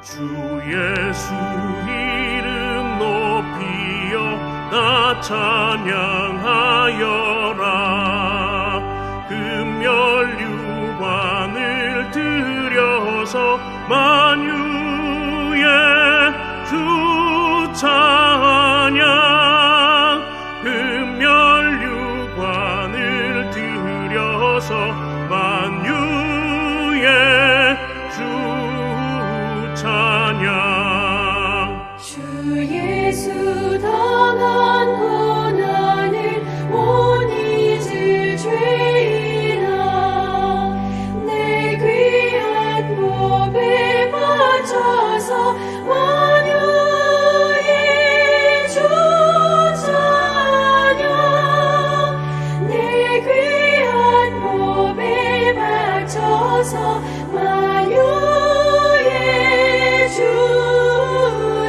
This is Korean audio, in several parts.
주 예수 이름 높이여 나 찬양하여라. 금멸유관을 들여서 만유의 주 찬양. 금멸유관을 들여서 만유의 주 찬양. 주 예수 당한 고난을 못 잊을 죄인아, 내 귀한 몸에 바쳐서 만유의 주 찬양. 내 귀한 몸에 바쳐서 만유의 주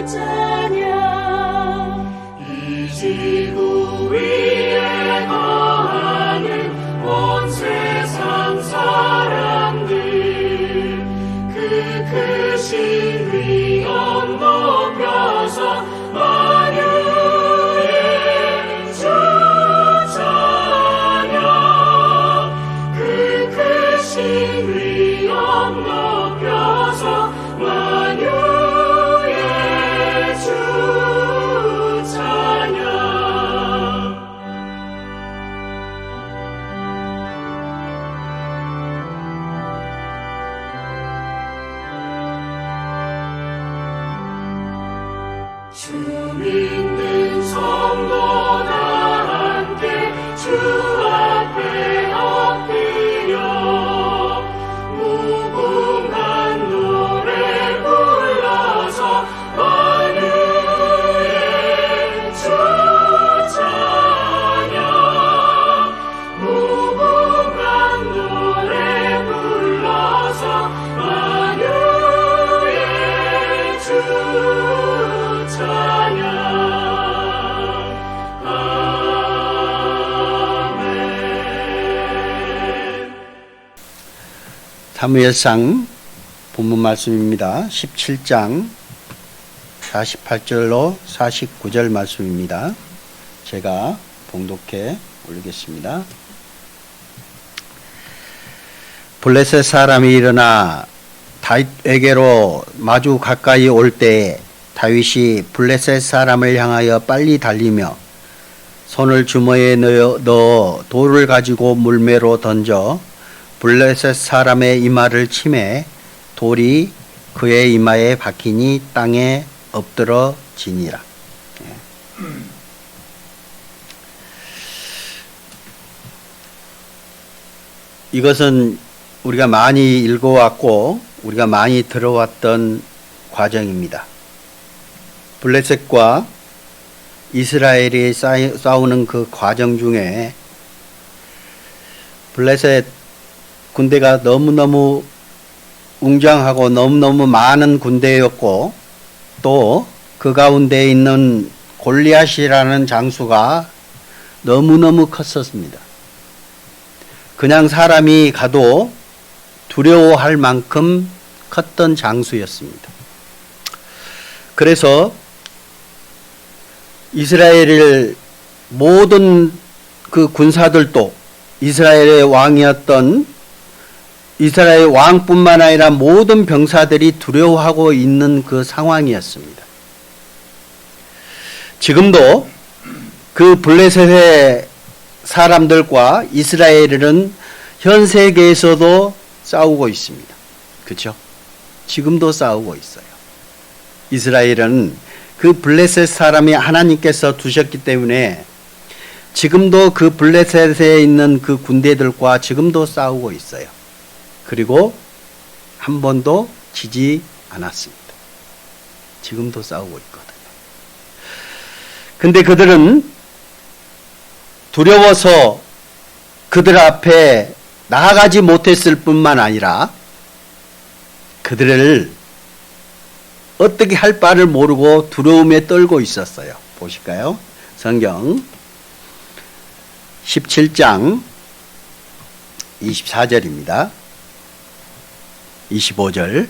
찬양. 이 지구 위에 거하는 온 세상 사람들, 그 크신 위엄 높여서 만유의 주 찬양. 그 크신 위엄 높여서 만유의 주 찬양. 주 믿는 성도 다 함께 주 앞에 엎드려 무궁한 노래 불러서 만유의 주 찬양. 무궁한 노래 불러서 만유의 주 찬양. 아멘. 사무엘상 본문 말씀입니다. 17장 48절로 49절 말씀입니다. 제가 봉독해 올리겠습니다. 블레셋 사람이 일어나 다윗에게로 마주 가까이 올 때에 다윗이 블레셋 사람을 향하여 빨리 달리며 손을 주머니에 넣어 돌을 가지고 물매로 던져 블레셋 사람의 이마를 치매 돌이 그의 이마에 박히니 땅에 엎드러지니라. 이것은 우리가 많이 읽어왔고 우리가 많이 들어왔던 과정입니다. 블레셋과 이스라엘이 싸우는 그 과정 중에 블레셋 군대가 너무너무 웅장하고 너무너무 많은 군대였고 또 그 가운데 있는 골리앗이라는 장수가 너무너무 컸었습니다. 그냥 사람이 가도 두려워할 만큼 컸던 장수였습니다. 그래서 이스라엘의 모든 그 군사들도 이스라엘의 왕이었던 이스라엘 왕뿐만 아니라 모든 병사들이 두려워하고 있는 그 상황이었습니다. 지금도 그 블레셋의 사람들과 이스라엘은 현 세계에서도 싸우고 있습니다. 그렇죠? 지금도 싸우고 있어요. 이스라엘은 그 블레셋 사람이 하나님께서 두셨기 때문에 지금도 그 블레셋에 있는 그 군대들과 지금도 싸우고 있어요. 그리고 한 번도 지지 않았습니다. 지금도 싸우고 있거든요. 근데 그들은 두려워서 그들 앞에 나아가지 못했을 뿐만 아니라 그들을 어떻게 할 바를 모르고 두려움에 떨고 있었어요. 보실까요? 성경 17장 24절입니다. 25절.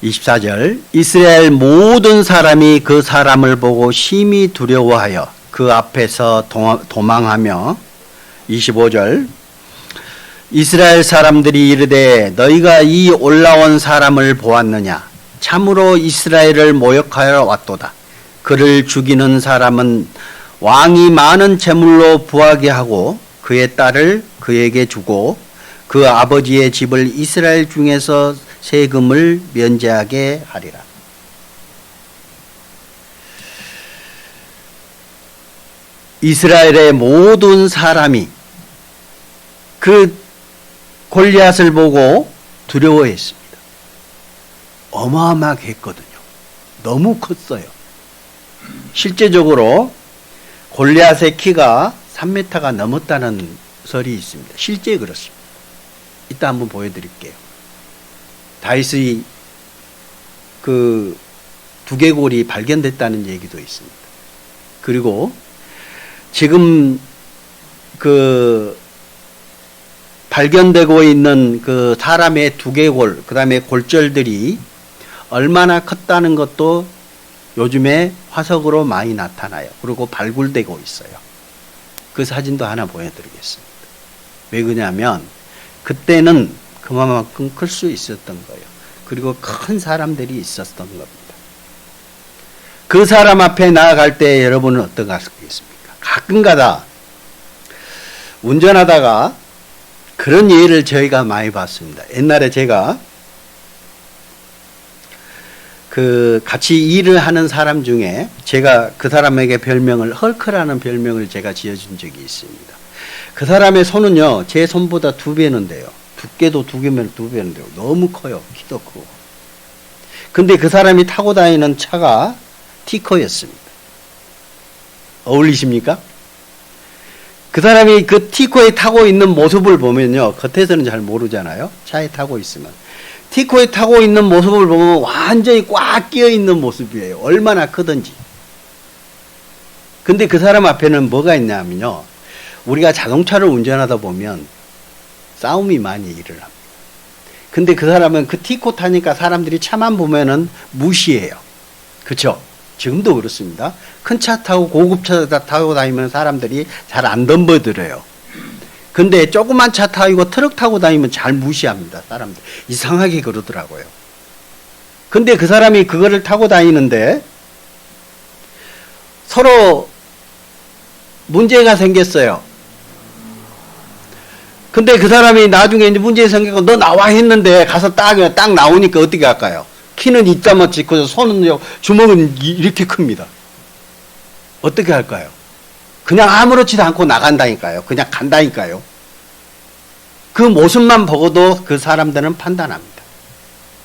24절 이스라엘 모든 사람이 그 사람을 보고 심히 두려워하여 그 앞에서 도망하며 25절 이스라엘 사람들이 이르되 너희가 이 올라온 사람을 보았느냐 참으로 이스라엘을 모욕하여 왔도다. 그를 죽이는 사람은 왕이 많은 재물로 부하게 하고 그의 딸을 그에게 주고 그 아버지의 집을 이스라엘 중에서 세금을 면제하게 하리라. 이스라엘의 모든 사람이 그 골리앗을 보고 두려워했습니다. 어마어마하게 했거든요. 너무 컸어요. 실제적으로 골리앗의 키가 3m가 넘었다는 설이 있습니다. 실제 그렇습니다. 이따 한번 보여드릴게요. 다윗의 그 두개골이 발견됐다는 얘기도 있습니다. 그리고 지금 그 발견되고 있는 그 사람의 두개골, 그 다음에 골절들이 얼마나 컸다는 것도 요즘에 화석으로 많이 나타나요. 그리고 발굴되고 있어요. 그 사진도 하나 보여드리겠습니다. 왜 그러냐면 그때는 그만큼 클 수 있었던 거예요. 그리고 큰 사람들이 있었던 겁니다. 그 사람 앞에 나아갈 때 여러분은 어떤가 하겠습니까? 가끔가다 운전하다가 그런 예를 저희가 많이 봤습니다. 옛날에 제가 그 같이 일을 하는 사람 중에 제가 그 사람에게 별명을 헐크라는 별명을 제가 지어준 적이 있습니다. 그 사람의 손은요 제 손보다 2배는 돼요. 두께도 2배면 돼요. 너무 커요. 키도 크고. 근데 그 사람이 타고 다니는 차가 티커였습니다. 어울리십니까? 그 사람이 그 티코에 타고 있는 모습을 보면요. 겉에서는 잘 모르잖아요. 차에 타고 있으면. 티코에 타고 있는 모습을 보면 완전히 꽉 끼어 있는 모습이에요. 얼마나 크든지. 근데 그 사람 앞에는 뭐가 있냐면요. 우리가 자동차를 운전하다 보면 싸움이 많이 일어납니다. 근데 그 사람은 그 티코 타니까 사람들이 차만 보면은 무시해요. 그렇죠? 지금도 그렇습니다. 큰 차 타고 고급차 타고 다니면 사람들이 잘 안 덤벼들어요. 근데 조그만 차 타고 트럭 타고 다니면 잘 무시합니다. 사람들. 이상하게 그러더라고요. 근데 그 사람이 그거를 타고 다니는데 서로 문제가 생겼어요. 근데 그 사람이 나중에 이제 문제가 생기고 너 나와 했는데 가서 딱 나오니까 어떻게 할까요? 키는 이따만치 크고 손은 주먹은 이렇게 큽니다. 어떻게 할까요? 그냥 아무렇지도 않고 나간다니까요. 그냥 간다니까요. 그 모습만 보고도 그 사람들은 판단합니다.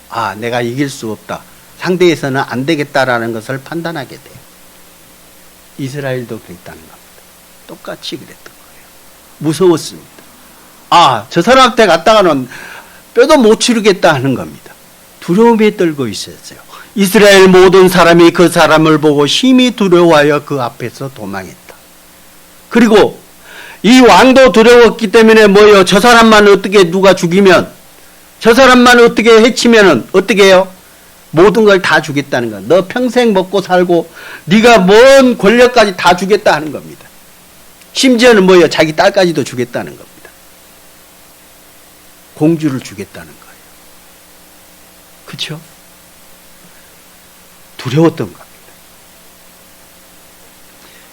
아, 내가 이길 수 없다. 상대에서는 안 되겠다라는 것을 판단하게 돼요. 이스라엘도 그랬다는 겁니다. 똑같이 그랬던 거예요. 무서웠습니다. 아, 저 사람한테 갔다가는 뼈도 못 치르겠다 하는 겁니다. 두려움에 떨고 있었어요. 이스라엘 모든 사람이 그 사람을 보고 심히 두려워하여 그 앞에서 도망했다. 그리고 이 왕도 두려웠기 때문에 뭐예요? 저 사람만 어떻게 누가 죽이면, 저 사람만 어떻게 해치면은 어떻게 해요? 모든 걸 다 주겠다는 거야. 너 평생 먹고 살고 네가 뭔 권력까지 다 주겠다 하는 겁니다. 심지어는 뭐예요? 자기 딸까지도 주겠다는 겁니다. 공주를 주겠다는 거예요. 그렇죠? 두려웠던 겁니다.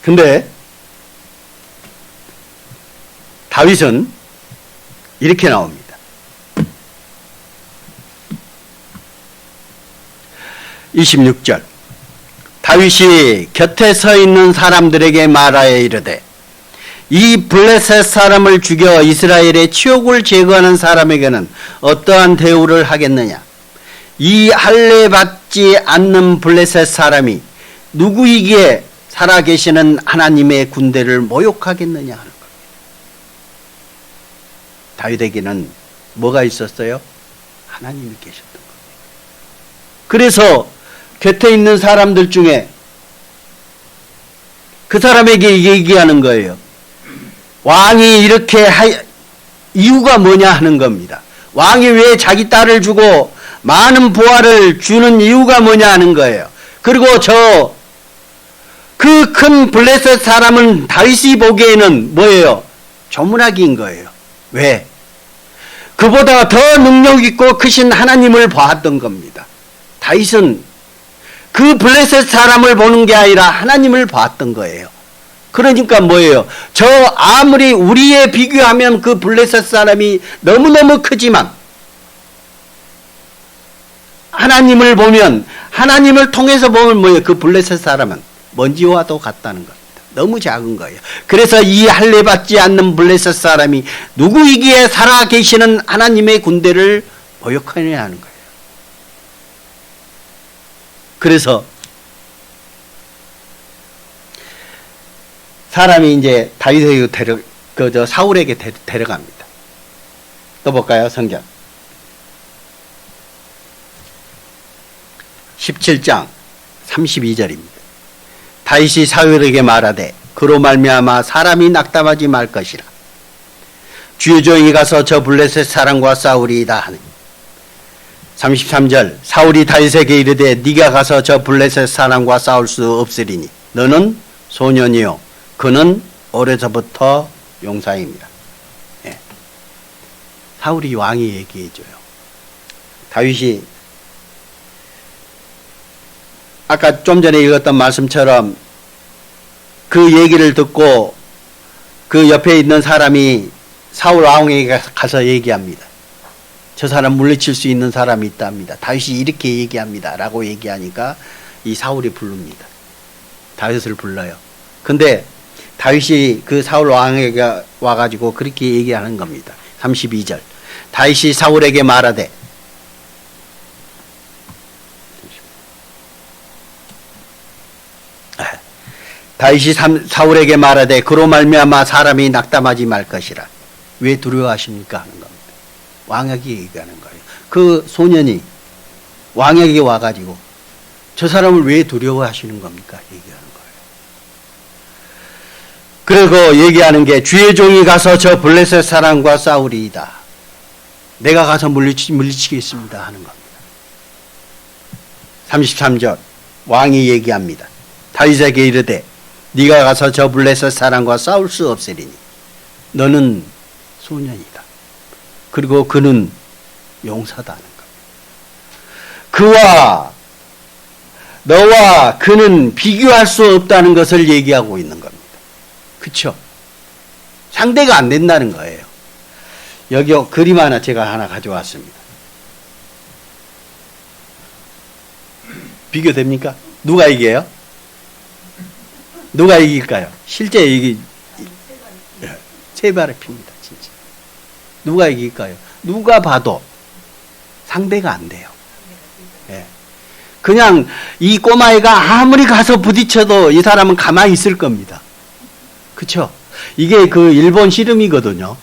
근데 다윗은 이렇게 나옵니다. 26절 다윗이 곁에 서 있는 사람들에게 말하여 이르되 이 블레셋 사람을 죽여 이스라엘의 치욕을 제거하는 사람에게는 어떠한 대우를 하겠느냐. 이 할례 받지 않는 블레셋 사람이 누구이기에 살아계시는 하나님의 군대를 모욕하겠느냐 하는 겁니다. 다윗에게는 뭐가 있었어요? 하나님이 계셨던 겁니다. 그래서 곁에 있는 사람들 중에 그 사람에게 얘기하는 거예요. 왕이 이렇게 이유가 뭐냐 하는 겁니다. 왕이 왜 자기 딸을 주고 많은 부활을 주는 이유가 뭐냐 하는 거예요. 그리고 그 큰 블레셋 사람은 다윗이 보기에는 뭐예요? 조문학인 거예요. 왜? 그보다 더 능력 있고 크신 하나님을 보았던 겁니다. 다윗은 그 블레셋 사람을 보는 게 아니라 하나님을 보았던 거예요. 그러니까 뭐예요? 아무리 우리에 비교하면 그 블레셋 사람이 너무너무 크지만 하나님을 보면, 하나님을 통해서 보면 뭐예요? 그 블레셋 사람은 먼지와도 같다는 겁니다. 너무 작은 거예요. 그래서 이 할례받지 않는 블레셋 사람이 누구이기에 살아계시는 하나님의 군대를 모욕하느냐 하는 거예요. 그래서 사람이 이제 다윗에게 사울에게 데려갑니다. 또 볼까요? 성경 17장 32절입니다. 다윗이 사울에게 말하되 그로 말미암아 사람이 낙담하지 말 것이라. 주의 종이 가서 저 블레셋 사람과 싸우리이다 하니. 33절 사울이 다윗에게 이르되 네가 가서 저 블레셋 사람과 싸울 수 없으리니 너는 소년이요 그는 오래전부터 용사입니다. 예. 사울이 왕이 얘기해줘요. 다윗이 아까 좀 전에 읽었던 말씀처럼 그 얘기를 듣고 그 옆에 있는 사람이 사울 왕에게 가서 얘기합니다. 저 사람 물리칠 수 있는 사람이 있답니다. 다윗이 이렇게 얘기합니다. 라고 얘기하니까 이 사울이 부릅니다. 다윗을 불러요. 근데 다윗이 그 사울 왕에게 와가지고 그렇게 얘기하는 겁니다. 32절 다윗이 사울에게 말하되 다윗이 사울에게 말하되 그로 말미암아 사람이 낙담하지 말 것이라. 왜 두려워하십니까? 하는 겁니다. 왕에게 얘기하는 거예요. 그 소년이 왕에게 와가지고 저 사람을 왜 두려워하시는 겁니까? 얘기하는 거예요. 그리고 얘기하는 게 주의 종이 가서 저 블레셋 사람과 싸우리이다. 내가 가서 물리치겠습니다 하는 겁니다. 33절 왕이 얘기합니다. 다윗에게 이르되 네가 가서 저 블레셋 사람과 싸울 수 없으리니 너는 소년이다. 그리고 그는 용사다 하는 겁니다. 그와 너와 그는 비교할 수 없다는 것을 얘기하고 있는 겁니다. 그렇죠? 상대가 안 된다는 거예요. 여기 그림 제가 가져왔습니다. 비교됩니까? 누가 이겨요? 누가 이길까요? 실제 이게 세 발의 피입니다. 진짜. 누가 이길까요? 누가 봐도 상대가 안 돼요. 예. 그냥 이 꼬마애가 아무리 가서 부딪혀도 이 사람은 가만히 있을 겁니다. 그쵸? 이게 그 일본 씨름이거든요.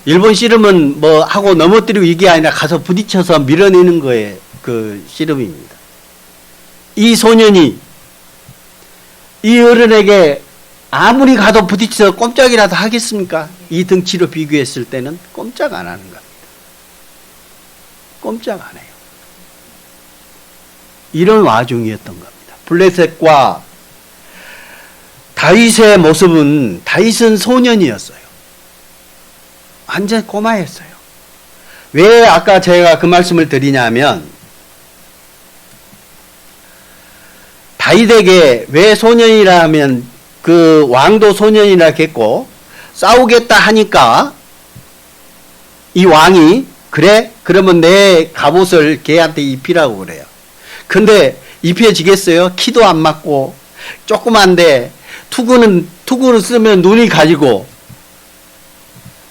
일본 씨름은 뭐 하고 넘어뜨리고 이게 아니라 가서 부딪혀서 밀어내는 거에 그 씨름입니다. 이 소년이 이 어른에게 아무리 가도 부딪혀서 꼼짝이라도 하겠습니까? 이 등치로 비교했을 때는 꼼짝 안 하는 겁니다. 꼼짝 안 해요. 이런 와중이었던 겁니다. 블레셋과 다윗의 모습은, 다윗은 소년이었어요. 완전 꼬마였어요. 왜 아까 제가 그 말씀을 드리냐면, 다윗에게 왜 소년이라 하면 그 왕도 소년이라 했고, 싸우겠다 하니까 이 왕이 그래? 그러면 내 갑옷을 걔한테 입히라고 그래요. 근데 입혀지겠어요? 키도 안 맞고 조그만데 투구는 쓰면 눈이 가지고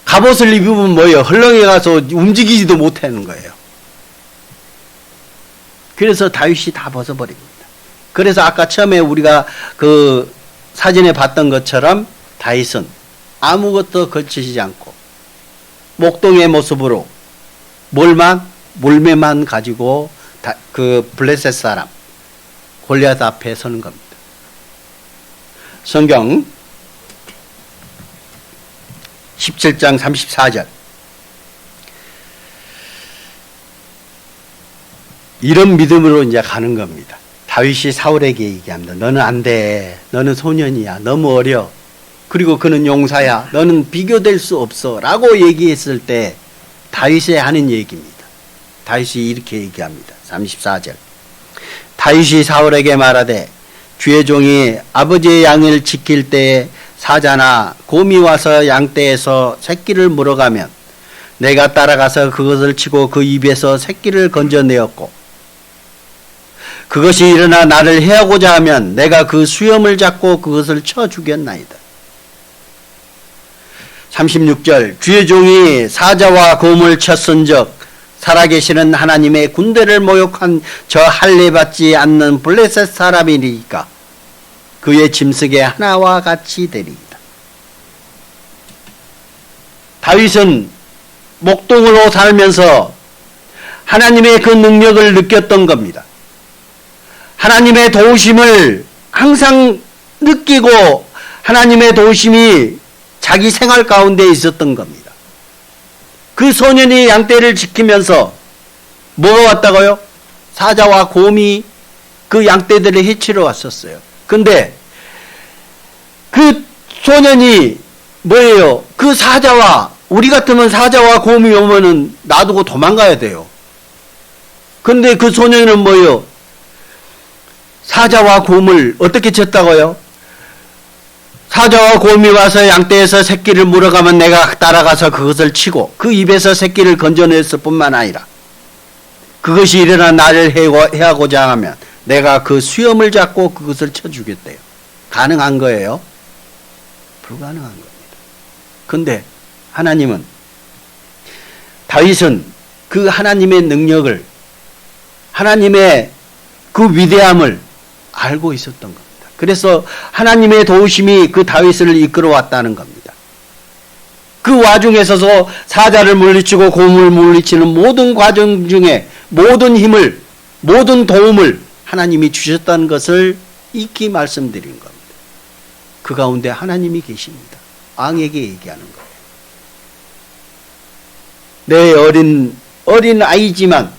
갑옷을 입으면 뭐예요? 헐렁해 가서 움직이지도 못하는 거예요. 그래서 다윗이 다 벗어버립니다. 그래서 아까 처음에 우리가 그 사진에 봤던 것처럼 다윗은 아무것도 걸치지 않고 목동의 모습으로 몰매만 가지고 그 블레셋 사람 골리앗 앞에 서는 겁니다. 성경 17장 34절 이런 믿음으로 이제 가는 겁니다. 다윗이 사울에게 얘기합니다. 너는 안 돼. 너는 소년이야. 너무 어려. 그리고 그는 용사야. 너는 비교될 수 없어. 라고 얘기했을 때 다윗이 하는 얘기입니다. 다윗이 이렇게 얘기합니다. 34절. 다윗이 사울에게 말하되 주의 종이 아버지의 양을 지킬 때에 사자나 곰이 와서 양떼에서 새끼를 물어가면 내가 따라가서 그것을 치고 그 입에서 새끼를 건져내었고 그것이 일어나 나를 해하고자 하면 내가 그 수염을 잡고 그것을 쳐 죽였나이다. 36절. 주의 종이 사자와 곰을 쳤은즉 살아계시는 하나님의 군대를 모욕한 저 할례받지 않는 블레셋 사람이니까 그의 짐승의 하나와 같이 되리이다. 다윗은 목동으로 살면서 하나님의 그 능력을 느꼈던 겁니다. 하나님의 도우심을 항상 느끼고 하나님의 도우심이 자기 생활 가운데 있었던 겁니다. 그 소년이 양떼를 지키면서 뭐가 왔다고요? 사자와 곰이 그 양떼들을 해치러 왔었어요. 근데 그 소년이 뭐예요? 그 사자와, 우리 같으면 사자와 곰이 오면은 놔두고 도망가야 돼요. 근데 그 소년은 뭐예요? 사자와 곰을 어떻게 쳤다고요? 사자와 곰이 와서 양떼에서 새끼를 물어가면 내가 따라가서 그것을 치고 그 입에서 새끼를 건져냈을 뿐만 아니라 그것이 일어나 나를 해하고자 하면 내가 그 수염을 잡고 그것을 쳐주겠대요. 가능한 거예요? 불가능한 겁니다. 근데 하나님은, 다윗은 그 하나님의 능력을, 하나님의 그 위대함을 알고 있었던 겁니다. 그래서 하나님의 도우심이 그 다윗을 이끌어왔다는 겁니다. 그 와중에서도 사자를 물리치고 곰을 물리치는 모든 과정 중에 모든 힘을, 모든 도움을 하나님이 주셨다는 것을 익히 말씀드린 겁니다. 그 가운데 하나님이 계십니다. 왕에게 얘기하는 거예요. 내 어린 아이지만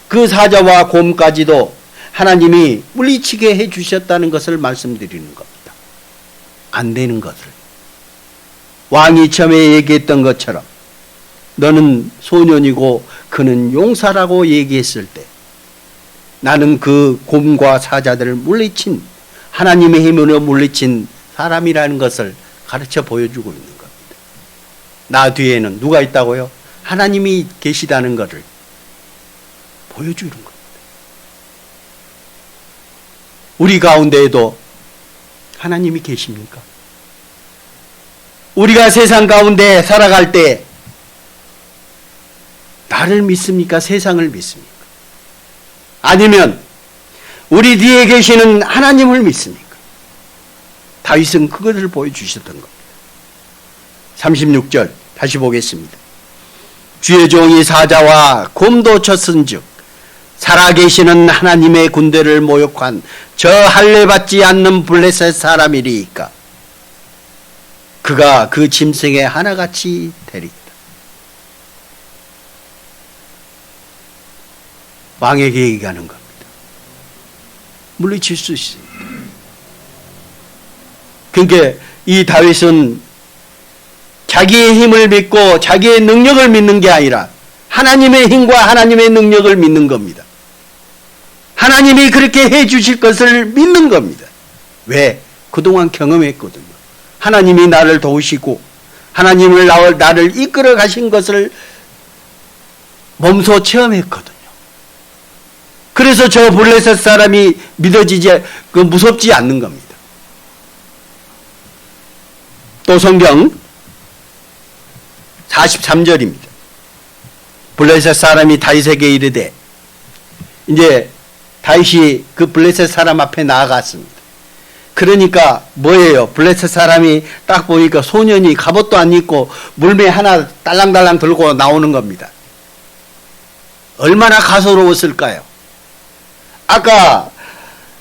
그 사자와 곰까지도 하나님이 물리치게 해주셨다는 것을 말씀드리는 겁니다. 안 되는 것을. 왕이 처음에 얘기했던 것처럼 너는 소년이고 그는 용사라고 얘기했을 때 나는 그 곰과 사자들을 물리친, 하나님의 힘으로 물리친 사람이라는 것을 가르쳐 보여주고 있는 겁니다. 나 뒤에는 누가 있다고요? 하나님이 계시다는 것을 보여주는 겁니다. 우리 가운데에도 하나님이 계십니까? 우리가 세상 가운데 살아갈 때 나를 믿습니까? 세상을 믿습니까? 아니면 우리 뒤에 계시는 하나님을 믿습니까? 다윗은 그것을 보여주셨던 겁니다. 36절 다시 보겠습니다. 주의 종이 사자와 곰도 쳤은즉 살아계시는 하나님의 군대를 모욕한 저 할례받지 않는 블레셋 사람이리이까 그가 그 짐승의 하나같이 되리이다. 왕에게 얘기하는 겁니다. 물리칠 수 있습니다. 그러니까 이 다윗은 자기의 힘을 믿고 자기의 능력을 믿는 게 아니라 하나님의 힘과 하나님의 능력을 믿는 겁니다. 하나님이 그렇게 해 주실 것을 믿는 겁니다. 왜? 그동안 경험했거든요. 하나님이 나를 도우시고 하나님을 나를 이끌어 가신 것을 몸소 체험했거든요. 그래서 저 블레셋 사람이 무섭지 않는 겁니다. 또 성경 43절입니다. 블레셋 사람이 다윗에게 이르되, 이제 다윗이 그 블레셋 사람 앞에 나아갔습니다. 그러니까 뭐예요? 블레셋 사람이 딱 보니까 소년이 갑옷도 안 입고 물매 하나 딸랑딸랑 들고 나오는 겁니다. 얼마나 가소로웠을까요? 아까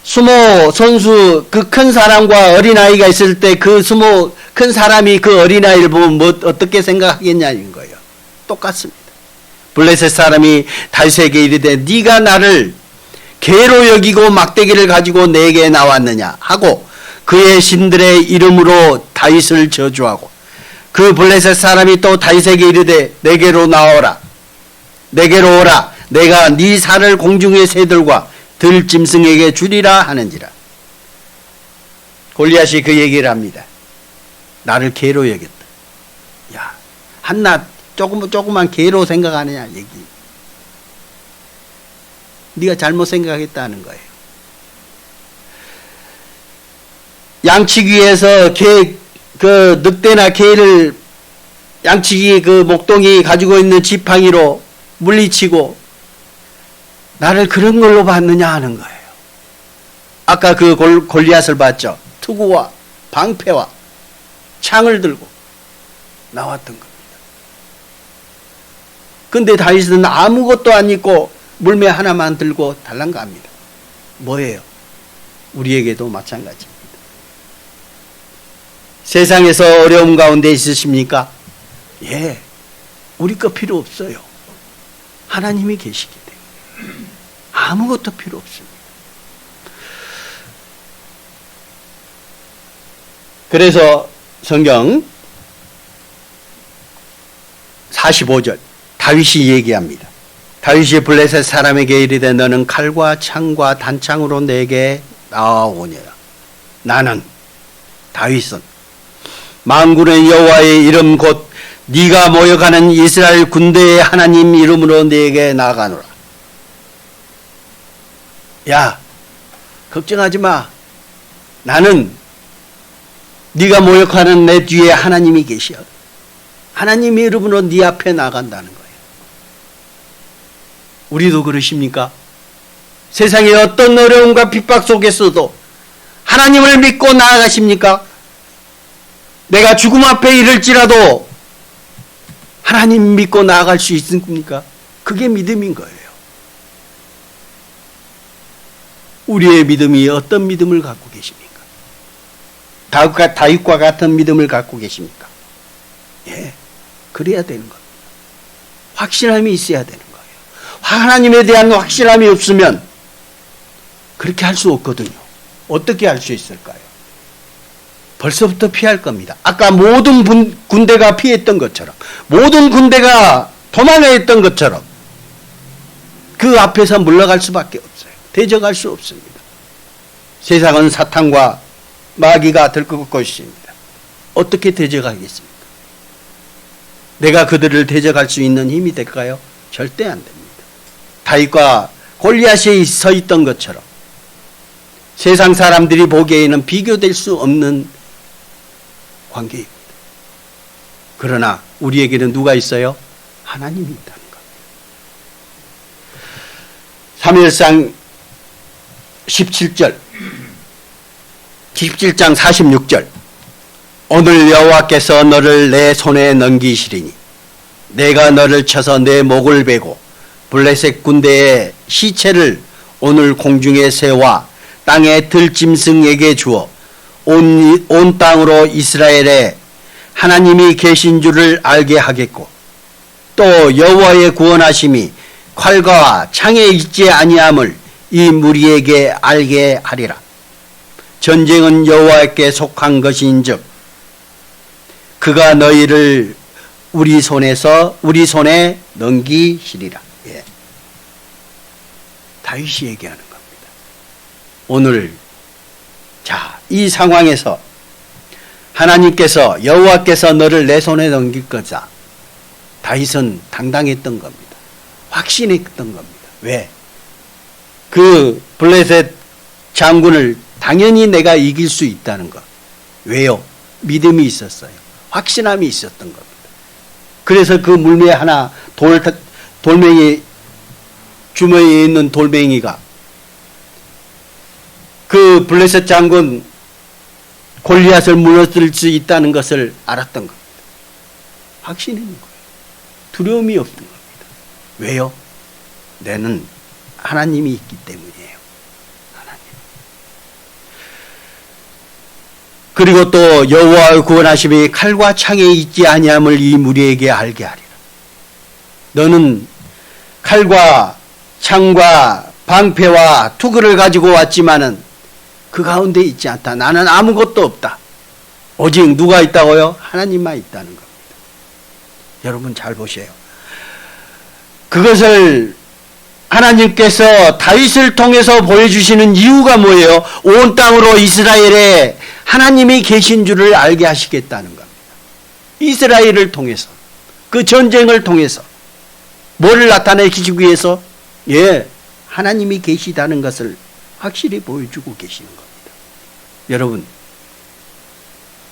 수모 선수 그 큰 사람과 어린아이가 있을 때 그 수모 큰 사람이 그 어린아이를 보면 어떻게 생각하겠냐는 거예요. 똑같습니다. 블레셋 사람이 다윗에게 이르되 네가 나를 개로 여기고 막대기를 가지고 내게 나왔느냐 하고 그의 신들의 이름으로 다윗을 저주하고 그 블레셋 사람이 또 다윗에게 이르되 내게로 나오라 내게로 오라 내가 네 살을 공중의 새들과 들짐승에게 주리라 하는지라. 골리앗이 그 얘기를 합니다. 나를 개로 여겼다. 야, 한낱 조그만 개로 생각하느냐 얘기. 네가 잘못 생각했다는 거예요. 양치기에서 그 늑대나 개를 양치기 그 목동이 가지고 있는 지팡이로 물리치고 나를 그런 걸로 봤느냐 하는 거예요. 아까 그 골리앗을 봤죠. 투구와 방패와 창을 들고 나왔던 겁니다. 근데 다윗은 아무것도 안 입고 물매 하나만 들고 달랑갑니다. 뭐예요? 우리에게도 마찬가지입니다. 세상에서 어려움 가운데 있으십니까? 예, 우리 거 필요 없어요. 하나님이 계시기 때문에 아무것도 필요 없습니다. 그래서 성경 45절 다윗이 얘기합니다. 다윗이 블레셋 사람에게 이르되 너는 칼과 창과 단창으로 내게 나아오니라. 나는 다윗은 만군의 여호와의 이름 곧 네가 모여가는 이스라엘 군대의 하나님 이름으로 내게 나아가노라. 야, 걱정하지 마. 나는 네가 모욕하는 내 뒤에 하나님이 계셔. 하나님의 이름으로 네 앞에 나간다는 거예요. 우리도 그러십니까? 세상의 어떤 어려움과 핍박 속에서도 하나님을 믿고 나아가십니까? 내가 죽음 앞에 이를지라도 하나님 믿고 나아갈 수 있습니까? 그게 믿음인 거예요. 우리의 믿음이 어떤 믿음을 갖고 계십니까? 다윗과 같은 믿음을 갖고 계십니까? 예, 그래야 되는 겁니다. 확실함이 있어야 되는 거예요. 하나님에 대한 확실함이 없으면 그렇게 할 수 없거든요. 어떻게 할 수 있을까요? 벌써부터 피할 겁니다. 아까 모든 군대가 피했던 것처럼, 모든 군대가 도망했던 것처럼 그 앞에서 물러갈 수밖에 없어요. 대적할 수 없습니다. 세상은 사탄과 마귀가 들끓고 있습니다. 어떻게 대적하겠습니까? 내가 그들을 대적할 수 있는 힘이 될까요? 절대 안 됩니다. 다윗과 골리앗이 서 있던 것처럼 세상 사람들이 보기에는 비교될 수 없는 관계입니다. 그러나 우리에게는 누가 있어요? 하나님이 있다는 것. 사무엘상 17절 17장 46절 오늘 여호와께서 너를 내 손에 넘기시리니 내가 너를 쳐서 내 목을 베고 블레셋 군대의 시체를 오늘 공중의 새와 땅의 들짐승에게 주어 온 땅으로 이스라엘에 하나님이 계신 줄을 알게 하겠고 또 여호와의 구원하심이 칼과 창에 있지 아니함을 이 무리에게 알게 하리라. 전쟁은 여호와께 속한 것인즉 그가 너희를 우리 손에 넘기시리라. 예. 다윗이 얘기하는 겁니다. 오늘 이 상황에서 하나님께서 여호와께서 너를 내 손에 넘길 거다. 다윗은 당당했던 겁니다. 확신했던 겁니다. 왜? 그 블레셋 장군을 당연히 내가 이길 수 있다는 것. 왜요? 믿음이 있었어요. 확신함이 있었던 겁니다. 그래서 그 물매 하나 돌멩이 주머니에 있는 돌멩이가 그 블레셋 장군 골리앗을 무너뜨릴 수 있다는 것을 알았던 겁니다. 확신인 거예요. 두려움이 없는 겁니다. 왜요? 내는 하나님이 있기 때문이에요. 하나님. 그리고 또 여호와의 구원하심이 칼과 창에 있지 아니함을 이 무리에게 알게 하리라. 너는 칼과 창과 방패와 투구를 가지고 왔지만은 그 가운데 있지 않다. 나는 아무것도 없다. 오직 누가 있다고요? 하나님만 있다는 겁니다. 여러분 잘 보세요. 그것을 하나님께서 다윗을 통해서 보여주시는 이유가 뭐예요? 온 땅으로 이스라엘에 하나님이 계신 줄을 알게 하시겠다는 겁니다. 이스라엘을 통해서, 그 전쟁을 통해서 뭐를 나타내시기 위해서? 예, 하나님이 계시다는 것을 확실히 보여주고 계시는 겁니다. 여러분,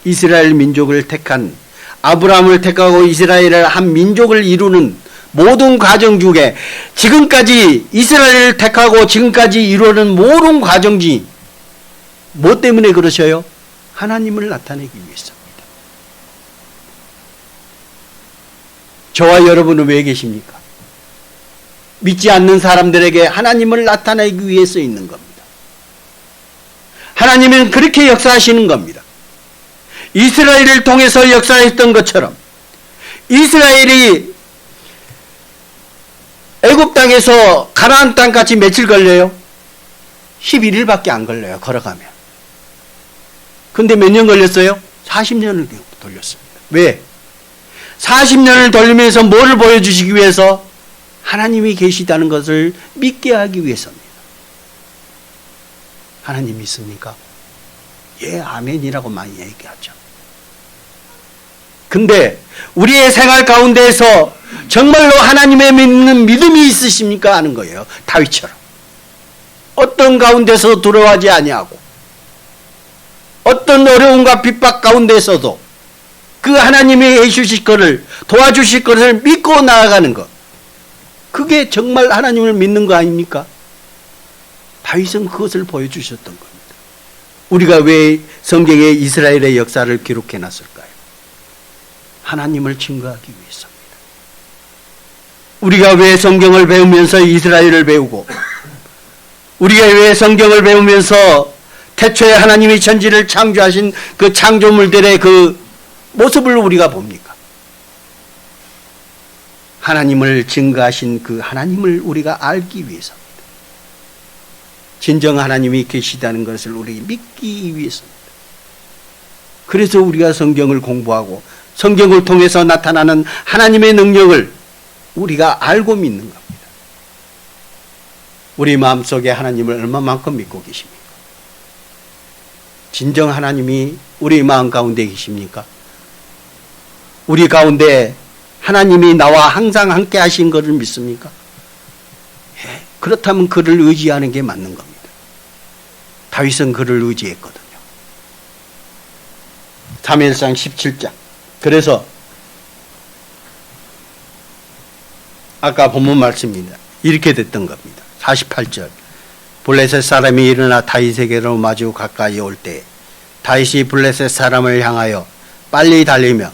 이스라엘 민족을 택한, 아브라함을 택하고 이스라엘을 한 민족을 이루는 모든 과정 중에 지금까지 이스라엘을 택하고 지금까지 이루는 모든 과정이 뭐 때문에 그러셔요? 하나님을 나타내기 위해서입니다. 저와 여러분은 왜 계십니까? 믿지 않는 사람들에게 하나님을 나타내기 위해서 있는 겁니다. 하나님은 그렇게 역사하시는 겁니다. 이스라엘을 통해서 역사했던 것처럼 이스라엘이 애굽 땅에서 가나안 땅까지 며칠 걸려요? 11일밖에 안 걸려요. 걸어가면. 근데 몇 년 걸렸어요? 40년을 돌렸습니다. 왜? 40년을 돌리면서 뭐를 보여주시기 위해서? 하나님이 계시다는 것을 믿게 하기 위해서입니다. 하나님 믿습니까? 예, 아멘이라고 많이 얘기하죠. 근데 우리의 생활 가운데에서 정말로 하나님의 믿는 믿음이 있으십니까? 하는 거예요. 다윗처럼. 어떤 가운데서 두려워하지 아니하고 어떤 어려움과 핍박 가운데서도 그 하나님이 해주실 것을, 도와주실 것을 믿고 나아가는 것. 그게 정말 하나님을 믿는 거 아닙니까? 다윗은 그것을 보여주셨던 겁니다. 우리가 왜 성경에 이스라엘의 역사를 기록해 놨을까요? 하나님을 증거하기 위해서입니다. 우리가 왜 성경을 배우면서 이스라엘을 배우고, 우리가 왜 성경을 배우면서 태초에 하나님이 천지를 창조하신 그 창조물들의 그 모습을 우리가 봅니까? 하나님을 증거하신 그 하나님을 우리가 알기 위해서입니다. 진정 하나님이 계시다는 것을 우리 믿기 위해서입니다. 그래서 우리가 성경을 공부하고 성경을 통해서 나타나는 하나님의 능력을 우리가 알고 믿는 겁니다. 우리 마음속에 하나님을 얼마만큼 믿고 계십니까? 진정 하나님이 우리 마음 가운데 계십니까? 우리 가운데 하나님이 나와 항상 함께 하신 것을 믿습니까? 예, 그렇다면 그를 의지하는 게 맞는 겁니다. 다윗은 그를 의지했거든요. 사무엘상 17장. 그래서 아까 본문 말씀입니다. 이렇게 됐던 겁니다. 48절. 블레셋 사람이 일어나 다윗에게로 마주 가까이 올 때 다윗이 블레셋 사람을 향하여 빨리 달리며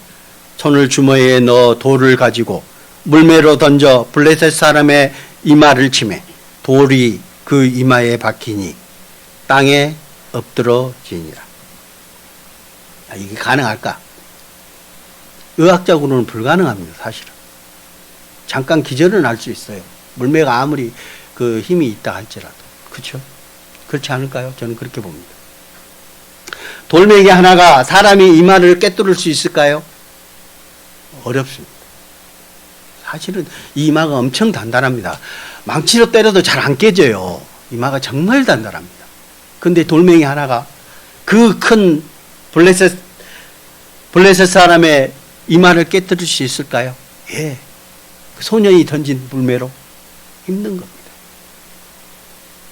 손을 주머니에 넣어 돌을 가지고 물매로 던져 블레셋 사람의 이마를 치매 돌이 그 이마에 박히니 땅에 엎드러지니라. 이게 가능할까? 의학적으로는 불가능합니다. 사실은. 잠깐 기절은 할 수 있어요. 물매가 아무리 그 힘이 있다 할지라도. 그렇죠? 그렇지 않을까요? 저는 그렇게 봅니다. 돌멩이 하나가 사람이 이마를 꿰뚫을 수 있을까요? 어렵습니다. 사실은 이 이마가 엄청 단단합니다. 망치로 때려도 잘 안 깨져요. 이마가 정말 단단합니다. 근데 돌멩이 하나가 그 큰 블레셋 사람의 이마를 깨뜨릴 수 있을까요? 예. 소년이 던진 물매로 힘든 겁니다.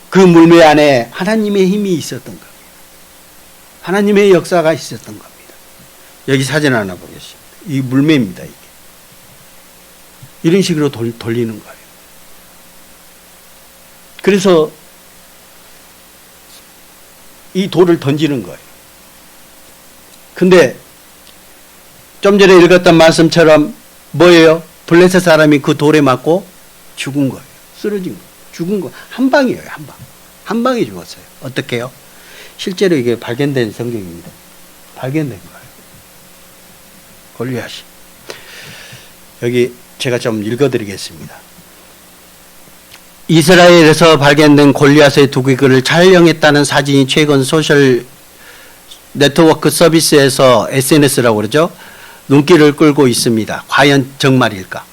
그 물매 안에 하나님의 힘이 있었던 겁니다. 하나님의 역사가 있었던 겁니다. 여기 사진 하나 보겠습니다. 이 물매입니다. 이게. 이런 식으로 돌리는 거예요. 그래서 이 돌을 던지는 거예요. 근데 좀 전에 읽었던 말씀처럼 뭐예요? 블레셋 사람이 그 돌에 맞고 죽은 거예요. 쓰러진 거예요. 죽은 거. 한 방이에요. 한 방. 한 방에 죽었어요. 어떻게 해요? 실제로 이게 발견된 성경입니다. 발견된 거예요. 골리앗이. 여기 제가 좀 읽어드리겠습니다. 이스라엘에서 발견된 골리앗의 두개골을 촬영했다는 사진이 최근 소셜 네트워크 서비스에서 SNS라고 그러죠. 눈길을 끌고 있습니다. 과연 정말일까?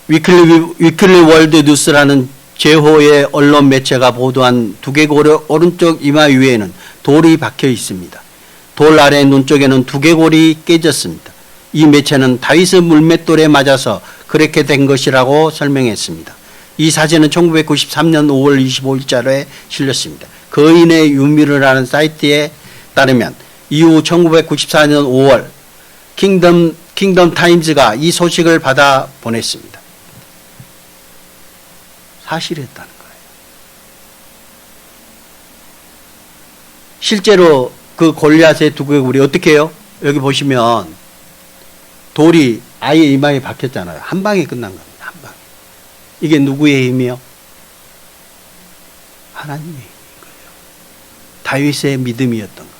위클리 월드 뉴스라는 제호의 언론 매체가 보도한 두개골의 오른쪽 이마 위에는 돌이 박혀 있습니다. 돌 아래 눈 쪽에는 두개골이 깨졌습니다. 이 매체는 다윗의 물맷돌에 맞아서 그렇게 된 것이라고 설명했습니다. 이 사진은 1993년 5월 25일자료에 실렸습니다. 거인의 유미르라는 사이트에 따르면 이후 1994년 5월 킹덤 타임즈가 이 소식을 받아 보냈습니다. 사실이었다는 거예요. 실제로 그 골리앗의 두개골이 어떻게 해요? 여기 보시면 돌이 아예 이마에 박혔잖아요. 한 방에 끝난 겁니다. 한 방에. 이게 누구의 힘이요? 하나님의 힘인 거예요. 다윗의 믿음이었던 겁니다.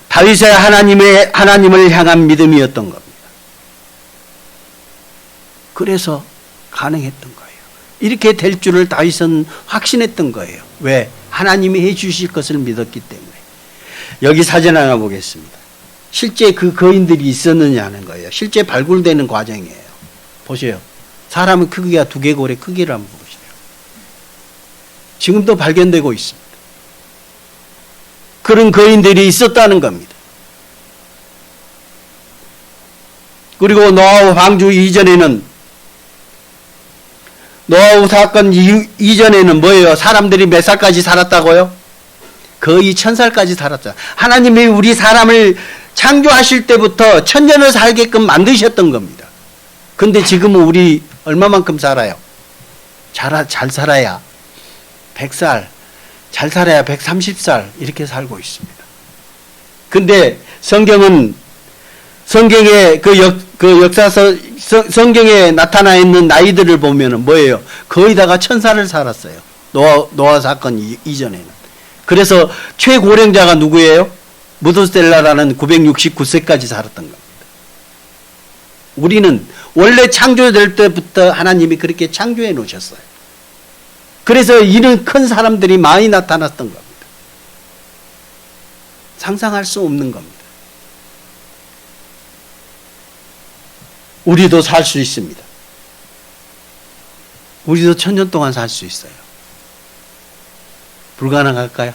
다윗의 하나님을 향한 믿음이었던 겁니다. 그래서 가능했던 거예요. 이렇게 될 줄을 다윗은 확신했던 거예요. 왜? 하나님이 해주실 것을 믿었기 때문에. 여기 사진 하나 보겠습니다. 실제 그 거인들이 있었느냐 하는 거예요. 실제 발굴되는 과정이에요. 보세요. 사람의 크기가 두개골의 크기를 한번 보세요. 지금도 발견되고 있습니다. 그런 거인들이 있었다는 겁니다. 그리고 노아후 방주 노아후 사건 이전에는 뭐예요? 사람들이 몇 살까지 살았다고요? 거의 1000살까지 살았죠. 하나님이 우리 사람을 창조하실 때부터 1000년을 살게끔 만드셨던 겁니다. 근데 지금은 우리 얼마만큼 살아요? 잘 살아야 100살, 잘 살아야 130살 이렇게 살고 있습니다. 근데 성경의 역사서 성경에 나타나 있는 나이들을 보면은 뭐예요? 거의 다가 1000살을 살았어요. 노아 사건 이전에는. 그래서 최고령자가 누구예요? 무드셀라라는 969세까지 살았던 겁니다. 우리는 원래 창조될 때부터 하나님이 그렇게 창조해 놓으셨어요. 그래서 이런 큰 사람들이 많이 나타났던 겁니다. 상상할 수 없는 겁니다. 우리도 살 수 있습니다. 우리도 1000년 동안 살 수 있어요. 불가능할까요?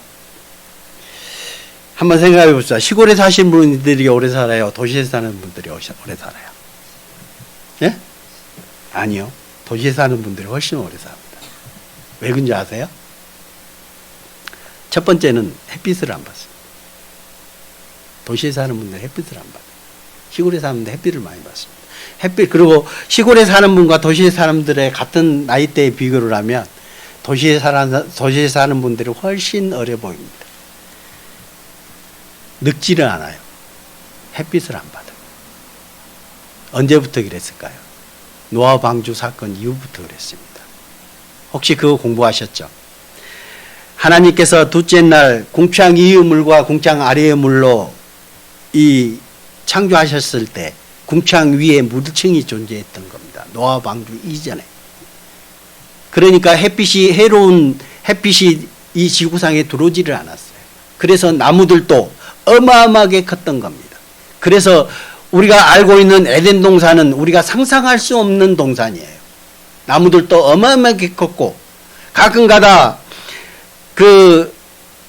한번 생각해 봅시다. 시골에 사신 분들이 오래 살아요? 도시에 사는 분들이 오래 살아요? 예? 아니요. 도시에 사는 분들이 훨씬 오래 삽니다. 왜 그런지 아세요? 첫 번째는 햇빛을 안 받습니다. 도시에 사는 분들은 햇빛을 안 받아요. 시골에 사는 분들 햇빛을 많이 받습니다. 그리고 시골에 사는 분과 도시에 사는 분들의 같은 나이대에 비교를 하면 도시에 사는 분들이 훨씬 어려 보입니다. 늙지를 않아요. 햇빛을 안 받아요. 언제부터 그랬을까요? 노아 방주 사건 이후부터 그랬습니다. 혹시 그거 공부하셨죠? 하나님께서 둘째 날 궁창 위의 물과 궁창 아래의 물로 이 창조하셨을 때 궁창 위에 물층이 존재했던 겁니다. 노아 방주 이전에. 그러니까 해로운 햇빛이 이 지구상에 들어오지를 않았어요. 그래서 나무들도 어마어마하게 컸던 겁니다. 그래서 우리가 알고 있는 에덴 동산은 우리가 상상할 수 없는 동산이에요. 나무들도 어마어마하게 컸고, 가끔가다 그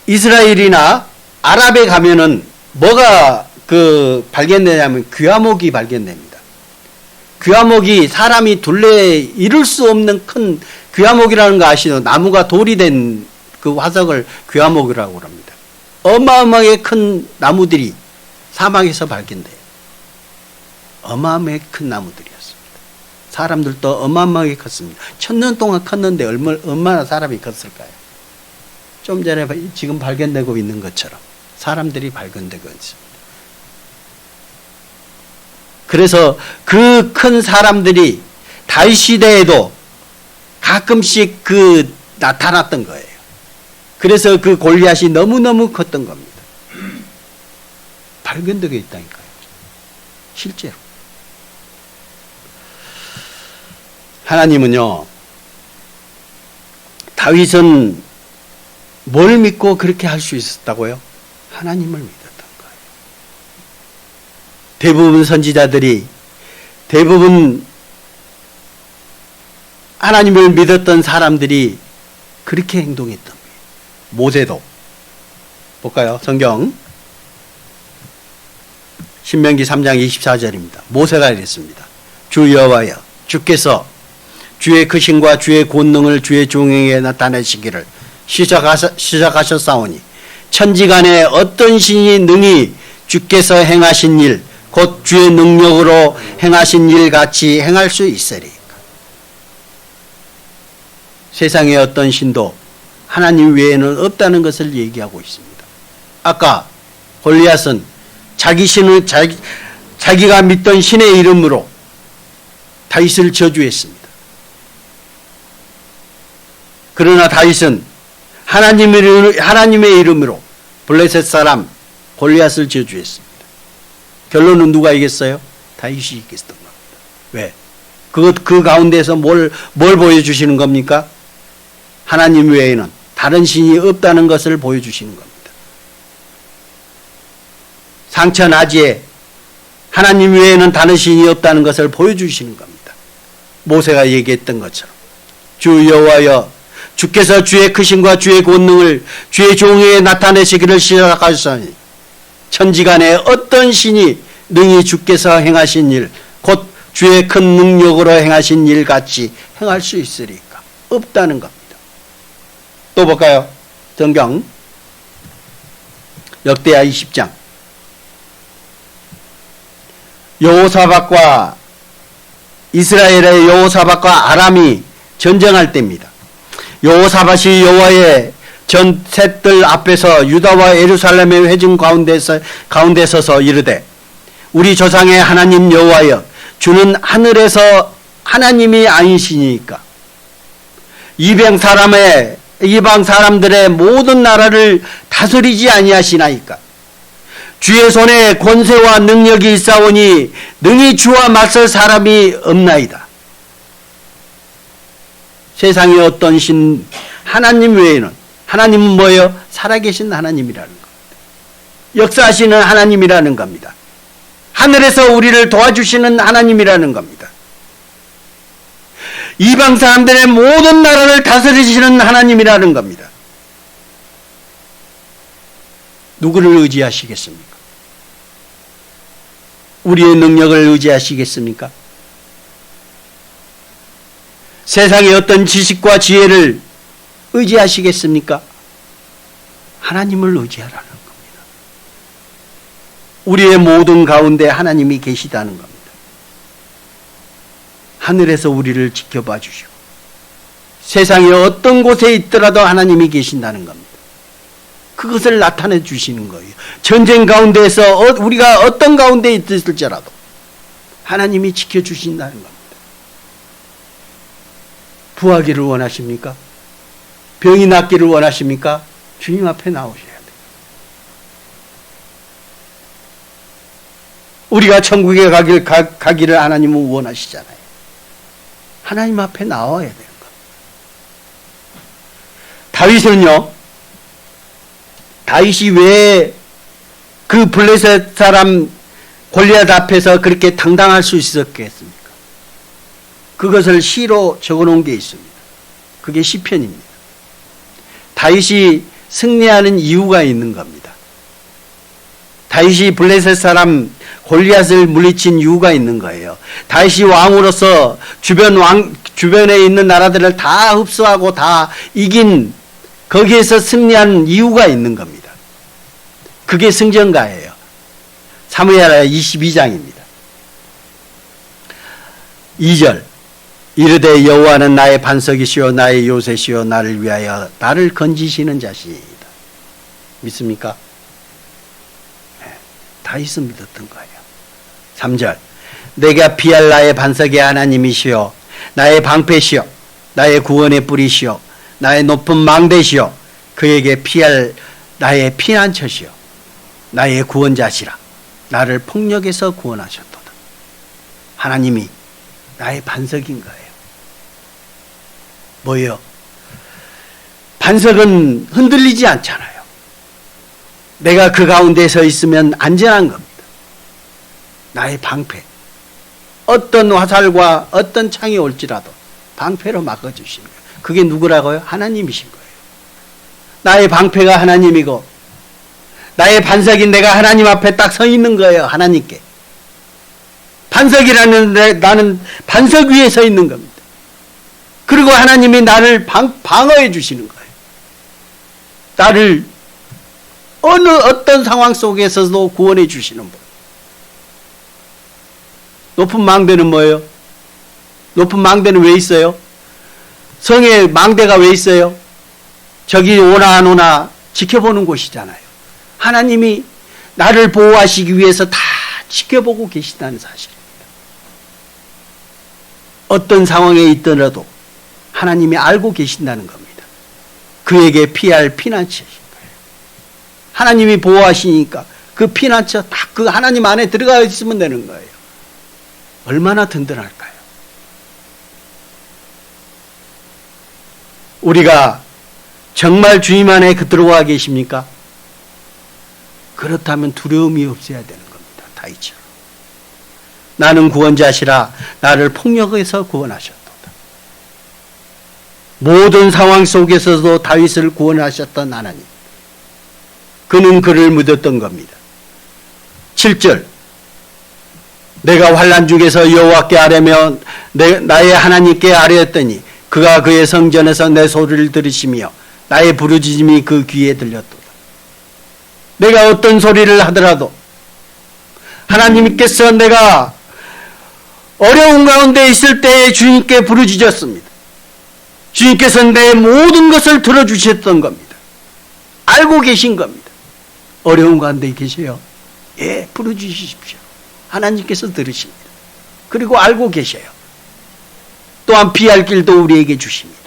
이스라엘이나 아랍에 가면은 뭐가 발견되냐면 귀화목이 발견됩니다. 귀화목이 사람이 둘레에 이룰 수 없는 큰 귀화목이라는 거 아시죠? 나무가 돌이 된 그 화석을 귀화목이라고 합니다. 어마어마하게 큰 나무들이 사막에서 발견돼요. 어마어마하게 큰 나무들이었습니다. 사람들도 어마어마하게 컸습니다. 1000년 동안 컸는데 얼마나 사람이 컸을까요? 좀 전에 지금 발견되고 있는 것처럼 사람들이 발견되고 있습니다. 그래서 그 큰 사람들이 다윗 시대에도 가끔씩 나타났던 거예요. 그래서 그 골리앗이 너무너무 컸던 겁니다. 발견되고 있다니까요. 실제로. 하나님은요, 다윗은 뭘 믿고 그렇게 할 수 있었다고요? 하나님을 믿었던 거예요. 대부분 선지자들이, 대부분 하나님을 믿었던 사람들이 그렇게 행동했던 거예요. 모세도 볼까요? 성경 신명기 3장 24절입니다. 모세가 이랬습니다. 주 여호와여, 주께서 주의 크신과 주의 권능을 주의 종에게 나타내시기를 시작하셨사오니 천지간에 어떤 신이 능히 주께서 행하신 일, 곧 주의 능력으로 행하신 일 같이 행할 수 있으리까. 세상에 어떤 신도 하나님 외에는 없다는 것을 얘기하고 있습니다. 아까 골리앗은 자기가 믿던 신의 이름으로 다윗을 저주했습니다. 그러나 다윗은 하나님의 이름으로 블레셋 사람 골리앗을 저주했습니다. 결론은 누가 이겼어요? 다윗이 이겼던 겁니다. 왜? 그 가운데서 뭘 보여주시는 겁니까? 하나님 외에는 다른 신이 없다는 것을 보여주시는 겁니다. 상처나지에 하나님 외에는 다른 신이 없다는 것을 보여주시는 겁니다. 모세가 얘기했던 것처럼 주 여호와여, 주께서 주의 크신과 주의 권능을 주의 종에게 나타내시기를 시작하셨으니 천지간에 어떤 신이 능히 주께서 행하신 일, 곧 주의 큰 능력으로 행하신 일 같이 행할 수 있으리까? 없다는 겁니다. 또 볼까요? 성경 역대하 20장 여호사밧과 이스라엘의 여호사밧과 아람이 전쟁할 때입니다. 여호사밧이 여호와의 전셋들 앞에서 유다와 예루살렘의 회중 가운데 서서 이르되 우리 조상의 하나님 여호와여, 주는 하늘에서 하나님이 아니시니까 이방 사람들의 모든 나라를 다스리지 아니하시나이까. 주의 손에 권세와 능력이 있사오니 능히 주와 맞설 사람이 없나이다. 세상에 어떤 신, 하나님 외에는, 하나님은 뭐예요? 살아계신 하나님이라는 겁니다. 역사하시는 하나님이라는 겁니다. 하늘에서 우리를 도와주시는 하나님이라는 겁니다. 이방 사람들의 모든 나라를 다스리시는 하나님이라는 겁니다. 누구를 의지하시겠습니까? 우리의 능력을 의지하시겠습니까? 세상의 어떤 지식과 지혜를 의지하시겠습니까? 하나님을 의지하라는 겁니다. 우리의 모든 가운데 하나님이 계시다는 겁니다. 하늘에서 우리를 지켜봐 주시고 세상의 어떤 곳에 있더라도 하나님이 계신다는 겁니다. 그것을 나타내 주시는 거예요. 전쟁 가운데에서 우리가 어떤 가운데 있을지라도 하나님이 지켜주신다는 겁니다. 부하기를 원하십니까? 병이 낫기를 원하십니까? 주님 앞에 나오셔야 돼요. 우리가 천국에 가기를 하나님은 원하시잖아요. 하나님 앞에 나와야 되는 겁니다. 다윗이 왜 그 블레셋 사람 골리앗 앞에서 그렇게 당당할 수 있었겠습니까? 그것을 시로 적어놓은 게 있습니다. 그게 시편입니다. 다윗이 승리하는 이유가 있는 겁니다. 다윗이 블레셋 사람 골리앗을 물리친 이유가 있는 거예요. 다윗이 왕으로서 주변에 있는 나라들을 다 흡수하고 다 이긴, 거기에서 승리한 이유가 있는 겁니다. 그게 승전가예요. 사무엘하 22장입니다. 2절 이르되 여호와는 나의 반석이시요 나의 요새시요 나를 위하여 나를 건지시는 자시이다. 믿습니까? 네, 다윗은 믿었던 거예요. 3절 내가 피할 나의 반석의 하나님이시요 나의 방패시요 나의 구원의 뿌리시요 나의 높은 망대시요 그에게 피할 나의 피난처시요 나의 구원자시라. 나를 폭력에서 구원하셨도다. 하나님이 나의 반석인 거예요. 뭐예요? 반석은 흔들리지 않잖아요. 내가 그 가운데 서 있으면 안전한 겁니다. 나의 방패. 어떤 화살과 어떤 창이 올지라도 방패로 막아주시는 거예요. 그게 누구라고요? 하나님이신 거예요. 나의 방패가 하나님이고 나의 반석인 내가 하나님 앞에 딱 서 있는 거예요. 하나님께. 반석이라는 나는 반석 위에 서 있는 겁니다. 그리고 하나님이 나를 방어해 주시는 거예요. 나를 어떤 상황 속에서도 구원해 주시는 분. 높은 망대는 뭐예요? 높은 망대는 왜 있어요? 성에 망대가 왜 있어요? 저기 오나 안 오나 지켜보는 곳이잖아요. 하나님이 나를 보호하시기 위해서 다 지켜보고 계신다는 사실입니다. 어떤 상황에 있더라도 하나님이 알고 계신다는 겁니다. 그에게 피할 피난처이신 거예요. 하나님이 보호하시니까 그 피난처 딱 그 하나님 안에 들어가 있으면 되는 거예요. 얼마나 든든할까요? 우리가 정말 주님 안에 들어와 계십니까? 그렇다면 두려움이 없어야 되는 겁니다. 다윗처럼. 나는 구원자시라 나를 폭력에서 구원하셨도다. 모든 상황 속에서도 다윗을 구원하셨던 하나님. 그는 그를 믿었던 겁니다. 7절 내가 환난 중에서 여호와께 아뢰며 나의 하나님께 아뢰었더니 그가 그의 성전에서 내 소리를 들으시며 나의 부르짖음이 그 귀에 들렸도다. 내가 어떤 소리를 하더라도 하나님께서 내가 어려운 가운데 있을 때에 주님께 부르짖었습니다. 주님께서 내 모든 것을 들어주셨던 겁니다. 알고 계신 겁니다. 어려운 가운데 계세요? 예, 부르짖으십시오. 하나님께서 들으십니다. 그리고 알고 계셔요. 또한 피할 길도 우리에게 주십니다.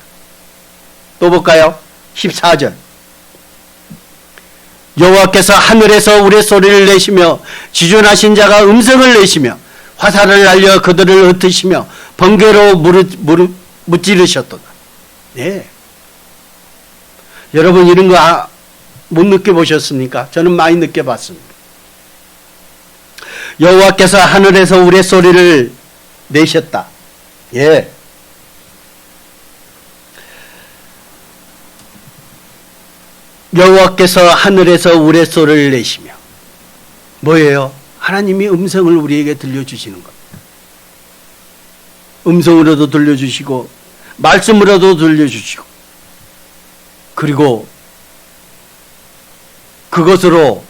또 볼까요? 14절 여호와께서 하늘에서 우레소리를 내시며 지존하신 자가 음성을 내시며 화살을 날려 그들을 흩으시며 번개로 무찌르셨도다. 네. 여러분 이런 거 못 느껴보셨습니까? 저는 많이 느껴봤습니다. 여호와께서 하늘에서 우레소리를 내셨다. 예. 여호와께서 하늘에서 우레소리를 내시며 뭐예요? 하나님이 음성을 우리에게 들려주시는 겁니다. 음성으로도 들려주시고 말씀으로도 들려주시고 그리고 그것으로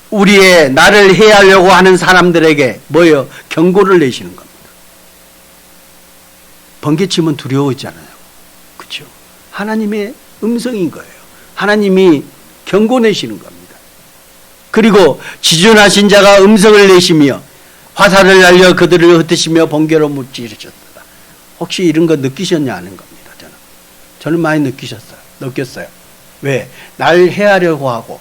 우리의 나를 해하려고 하는 사람들에게 뭐예요? 경고를 내시는 겁니다. 번개치면 두려워하잖아요. 그렇죠? 하나님의 음성인 거예요. 하나님이 경고 내시는 겁니다. 그리고 지존하신 자가 음성을 내시며 화살을 날려 그들을 흩으시며 번개로 무찌르셨다. 혹시 이런 거 느끼셨냐 하는 겁니다. 저는 많이 느꼈어요. 왜? 날 해하려고 하고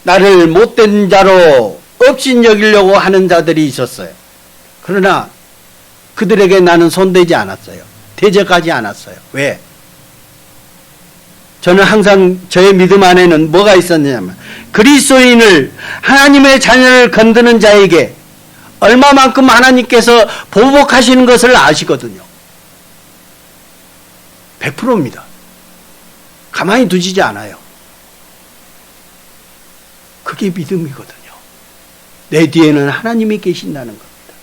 나를 못된 자로 업신여기려고 하는 자들이 있었어요. 그러나 그들에게 나는 손대지 않았어요. 대적하지 않았어요. 왜? 저는 항상 저의 믿음 안에는 뭐가 있었냐면 그리스도인을 하나님의 자녀를 건드는 자에게 얼마만큼 하나님께서 보복하시는 것을 아시거든요. 100%입니다. 가만히 두시지 않아요. 그게 믿음이거든요. 내 뒤에는 하나님이 계신다는 겁니다.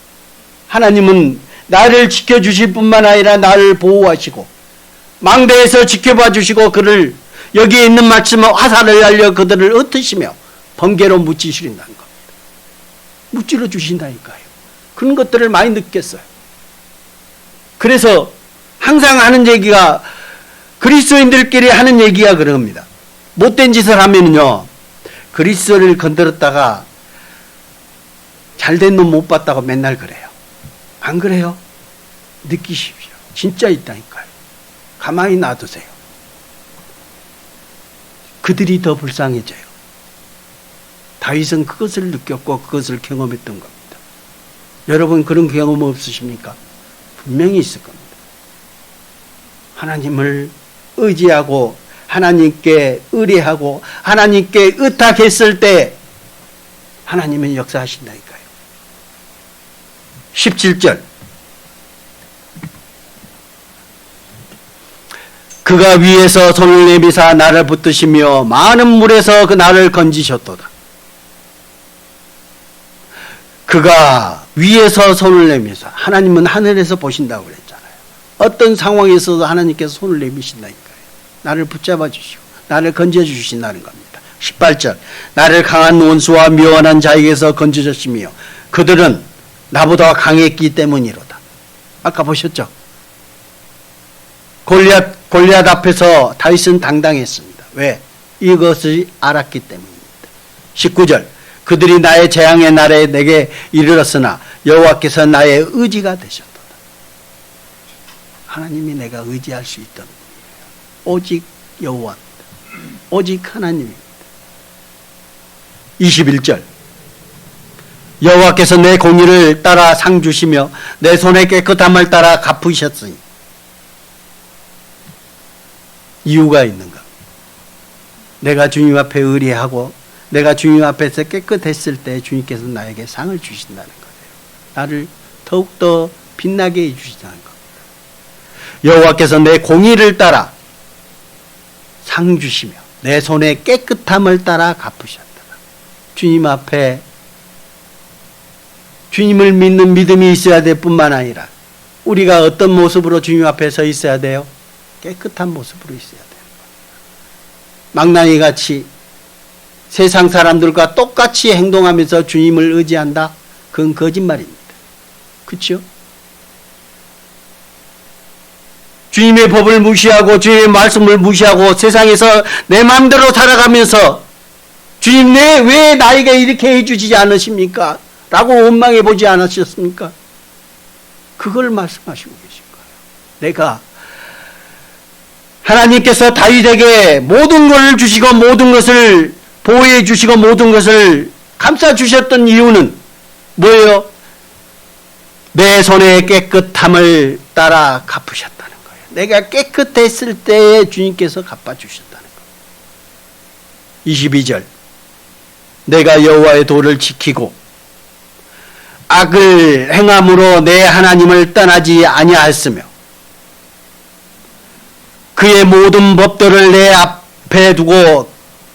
하나님은 나를 지켜주실 뿐만 아니라 나를 보호하시고 망대에서 지켜봐 주시고 그를 여기에 있는 말씀은 화살을 날려 그들을 흩으시며 번개로 무찌르신다는 겁니다. 무찌러 주신다니까요. 그런 것들을 많이 느꼈어요. 그래서 항상 하는 얘기가 그리스도인들끼리 하는 얘기가 그럽니다. 못된 짓을 하면요 그리스도를 건드렸다가 잘된 놈 못 봤다고 맨날 그래요. 안 그래요? 느끼십시오. 진짜 있다니까요. 가만히 놔두세요. 그들이 더 불쌍해져요. 다윗은 그것을 느꼈고 그것을 경험했던 겁니다. 여러분 그런 경험 없으십니까? 분명히 있을 겁니다. 하나님을 의지하고 하나님께 의뢰하고 하나님께 의탁했을 때 하나님은 역사하신다니까요. 17절 그가 위에서 손을 내미사 나를 붙드시며 많은 물에서 그 나를 건지셨도다. 그가 위에서 손을 내미사, 하나님은 하늘에서 보신다고 그랬잖아요. 어떤 상황에서도 하나님께서 손을 내미신다니까요. 나를 붙잡아 주시고 나를 건져 주신다는 겁니다. 18절 나를 강한 원수와 미워하는 자에게서 건져주시며 그들은 나보다 강했기 때문이로다. 아까 보셨죠? 골리앗 앞에서 다윗은 당당했습니다. 왜? 이것을 알았기 때문입니다. 19절 그들이 나의 재앙의 날에 내게 이르렀으나 여호와께서 나의 의지가 되셨도다. 하나님이 내가 의지할 수 있던 분이에요. 오직 여호와입니다. 오직 하나님입니다. 21절 여호와께서 내 공의를 따라 상 주시며 내 손의 깨끗함을 따라 갚으셨으니 이유가 있는 겁니다. 내가 주님 앞에 의뢰하고 내가 주님 앞에서 깨끗했을 때 주님께서 나에게 상을 주신다는 거예요. 나를 더욱더 빛나게 해주신다는 겁니다. 여호와께서 내 공의를 따라 상 주시며 내 손의 깨끗함을 따라 갚으셨다. 주님 앞에 주님을 믿는 믿음이 있어야 될 뿐만 아니라 우리가 어떤 모습으로 주님 앞에 서 있어야 돼요? 깨끗한 모습으로 있어야 돼요. 망나니같이 세상 사람들과 똑같이 행동하면서 주님을 의지한다? 그건 거짓말입니다. 그렇죠? 주님의 법을 무시하고 주님의 말씀을 무시하고 세상에서 내 마음대로 살아가면서 주님 왜 나에게 이렇게 해주지 않으십니까? 라고 원망해 보지 않으셨습니까? 그걸 말씀하시고 계신 거예요. 내가 하나님께서 다윗에게 모든 것을 주시고 모든 것을 보호해 주시고 모든 것을 감싸 주셨던 이유는 뭐예요? 내 손의 깨끗함을 따라 갚으셨다는 거예요. 내가 깨끗했을 때에 주님께서 갚아주셨다는 거예요. 22절 내가 여호와의 도를 지키고 악을 행함으로 내 하나님을 떠나지 아니하였으며 그의 모든 법도를 내 앞에 두고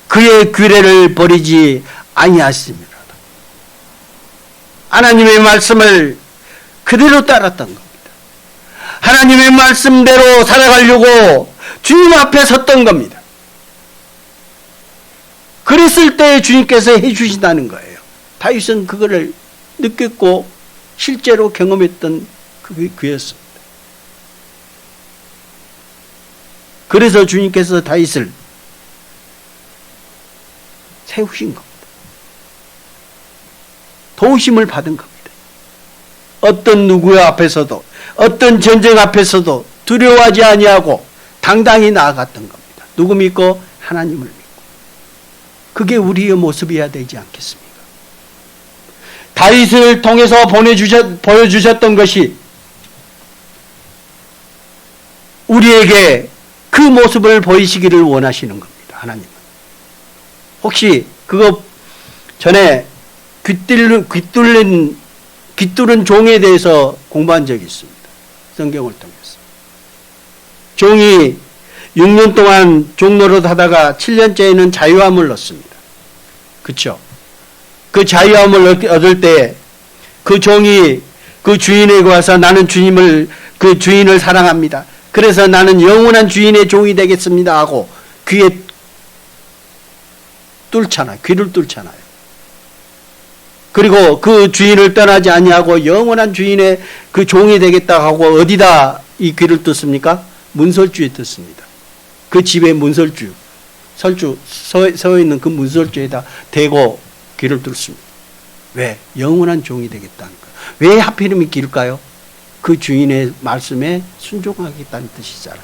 그의 규례를 버리지 아니하였습니다. 하나님의 말씀을 그대로 따랐던 겁니다. 하나님의 말씀대로 살아가려고 주님 앞에 섰던 겁니다. 그랬을 때 주님께서 해주신다는 거예요. 다윗은 그거를 느꼈고 실제로 경험했던 그였습니다. 그래서 주님께서 다윗을 세우신 겁니다. 도우심을 받은 겁니다. 어떤 누구 앞에서도 어떤 전쟁 앞에서도 두려워하지 아니하고 당당히 나아갔던 겁니다. 누구 믿고? 하나님을 믿고. 그게 우리의 모습이어야 되지 않겠습니까? 다윗을 통해서 보여주셨던 것이 우리에게 그 모습을 보이시기를 원하시는 겁니다. 하나님은. 혹시 그거 전에 귀뚫은 종에 대해서 공부한 적이 있습니다. 성경을 통해서. 종이 6년 동안 종 노릇하다가 7년째에는 자유함을 얻습니다. 그렇죠? 그 자유함을 얻을 때 그 종이 그 주인에게 와서 나는 그 주인을 사랑합니다. 그래서 나는 영원한 주인의 종이 되겠습니다 하고 귀를 뚫잖아요. 그리고 그 주인을 떠나지 아니하고 영원한 주인의 그 종이 되겠다 하고 어디다 이 귀를 뚫습니까? 문설주에 뚫습니다. 그 집의 문설주, 서 있는 그 문설주에다 대고 귀를 뚫습니다. 왜? 영원한 종이 되겠다는 거예요. 왜 하필이면 길까요? 그 주인의 말씀에 순종하겠다는 뜻이잖아요.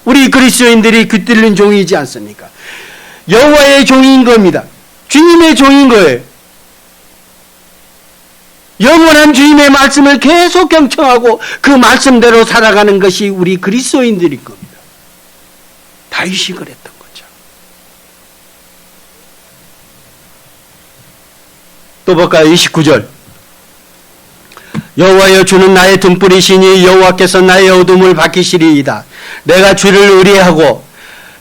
우리 그리스도인들이 귀 뚫린 종이지 않습니까? 여호와의 종인 겁니다. 주님의 종인 거예요. 영원한 주님의 말씀을 계속 경청하고 그 말씀대로 살아가는 것이 우리 그리스도인들일 겁니다. 다윗이 그랬던 거죠. 또 볼까요? 29절. 여호와여, 주는 나의 등불이시니 여호와께서 나의 어둠을 밝히시리이다. 내가 주를 의뢰하고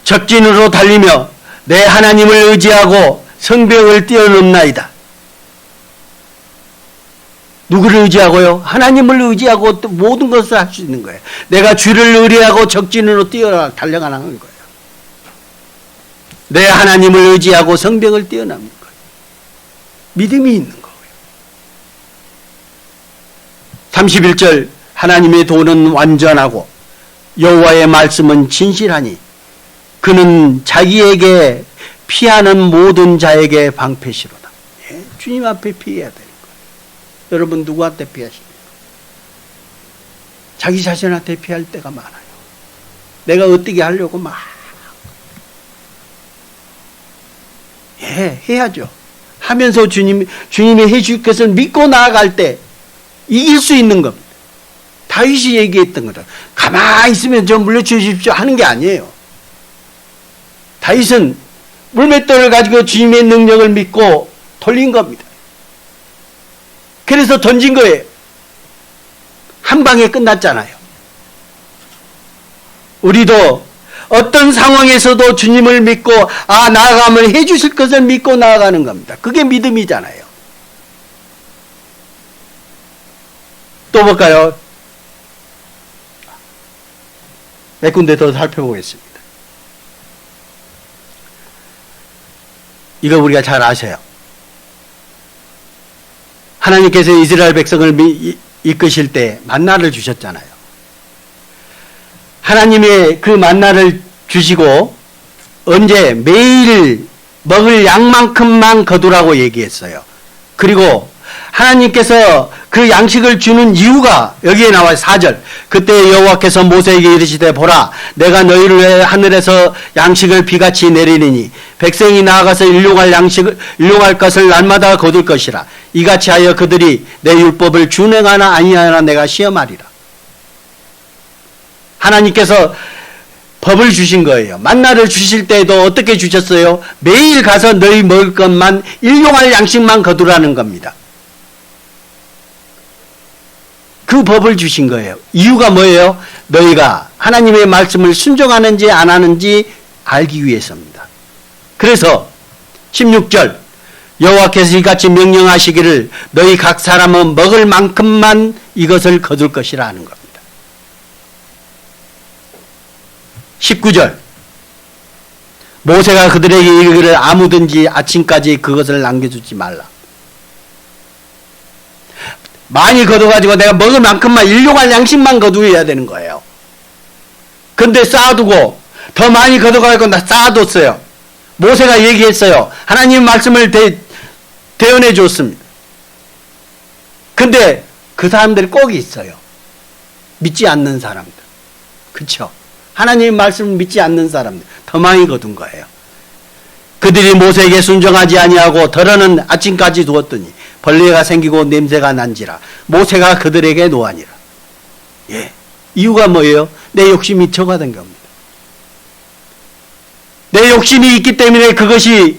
적진으로 달리며 내 하나님을 의지하고 성벽을 뛰어넘나이다. 누구를 의지하고요? 하나님을 의지하고 모든 것을 할 수 있는 거예요. 내가 주를 의뢰하고 적진으로 달려가는 거예요. 내 하나님을 의지하고 성벽을 뛰어넘는 거예요. 믿음이 있는 거예요. 31절. 하나님의 도는 완전하고 여호와의 말씀은 진실하니 그는 자기에게 피하는 모든 자에게 방패시로다. 예? 주님 앞에 피해야 되는 거예요. 여러분 누구한테 피하십니까? 자기 자신한테 피할 때가 많아요. 내가 어떻게 하려고 막 해야죠. 하면서 주님이 해줄 것을 믿고 나아갈 때 이길 수 있는 겁니다. 다윗이 얘기했던 거다. 가만히 있으면 저 물려주십시오 하는 게 아니에요. 다윗은 물맷돌을 가지고 주님의 능력을 믿고 돌린 겁니다. 그래서 던진 거예요. 한 방에 끝났잖아요. 우리도 어떤 상황에서도 주님을 믿고 나아가면 해주실 것을 믿고 나아가는 겁니다. 그게 믿음이잖아요. 또 볼까요? 몇 군데 더 살펴보겠습니다. 이거 우리가 잘 아셔요. 하나님께서 이스라엘 백성을 이끄실 때 만나를 주셨잖아요. 하나님의 그 만나를 주시고 언제 매일 먹을 양만큼만 거두라고 얘기했어요. 그리고 하나님께서 그 양식을 주는 이유가 여기에 나와요. 4절. 그때 여호와께서 모세에게 이르시되 보라, 내가 너희를 위해 하늘에서 양식을 비같이 내리리니 백성이 나아가서 일용할 것을 날마다 거둘 것이라. 이같이 하여 그들이 내 율법을 준행하나 아니하나 내가 시험하리라. 하나님께서 법을 주신 거예요. 만나를 주실 때도 어떻게 주셨어요? 매일 가서 너희 먹을 것만 일용할 양식만 거두라는 겁니다. 그 법을 주신 거예요. 이유가 뭐예요? 너희가 하나님의 말씀을 순종하는지 안 하는지 알기 위해서입니다. 그래서 16절 여호와께서 이같이 명령하시기를 너희 각 사람은 먹을 만큼만 이것을 거둘 것이라 하는 겁니다. 19절 모세가 그들에게 이르기를 아무든지 아침까지 그것을 남겨두지 말라. 많이 거둬가지고 내가 먹을 만큼만 일용할 양식만 거두어야 되는 거예요. 근데 쌓아두고 더 많이 거둬가지고 나 쌓아뒀어요. 모세가 얘기했어요. 하나님 말씀을 대언해 줬습니다. 근데 그 사람들이 꼭 있어요. 믿지 않는 사람들. 그쵸? 하나님의 말씀을 믿지 않는 사람들. 더 많이 거둔 거예요. 그들이 모세에게 순종하지 아니하고 덜어는 아침까지 두었더니 벌레가 생기고 냄새가 난지라 모세가 그들에게 노하니라. 예. 이유가 뭐예요? 내 욕심이 저가된 겁니다. 내 욕심이 있기 때문에 그것이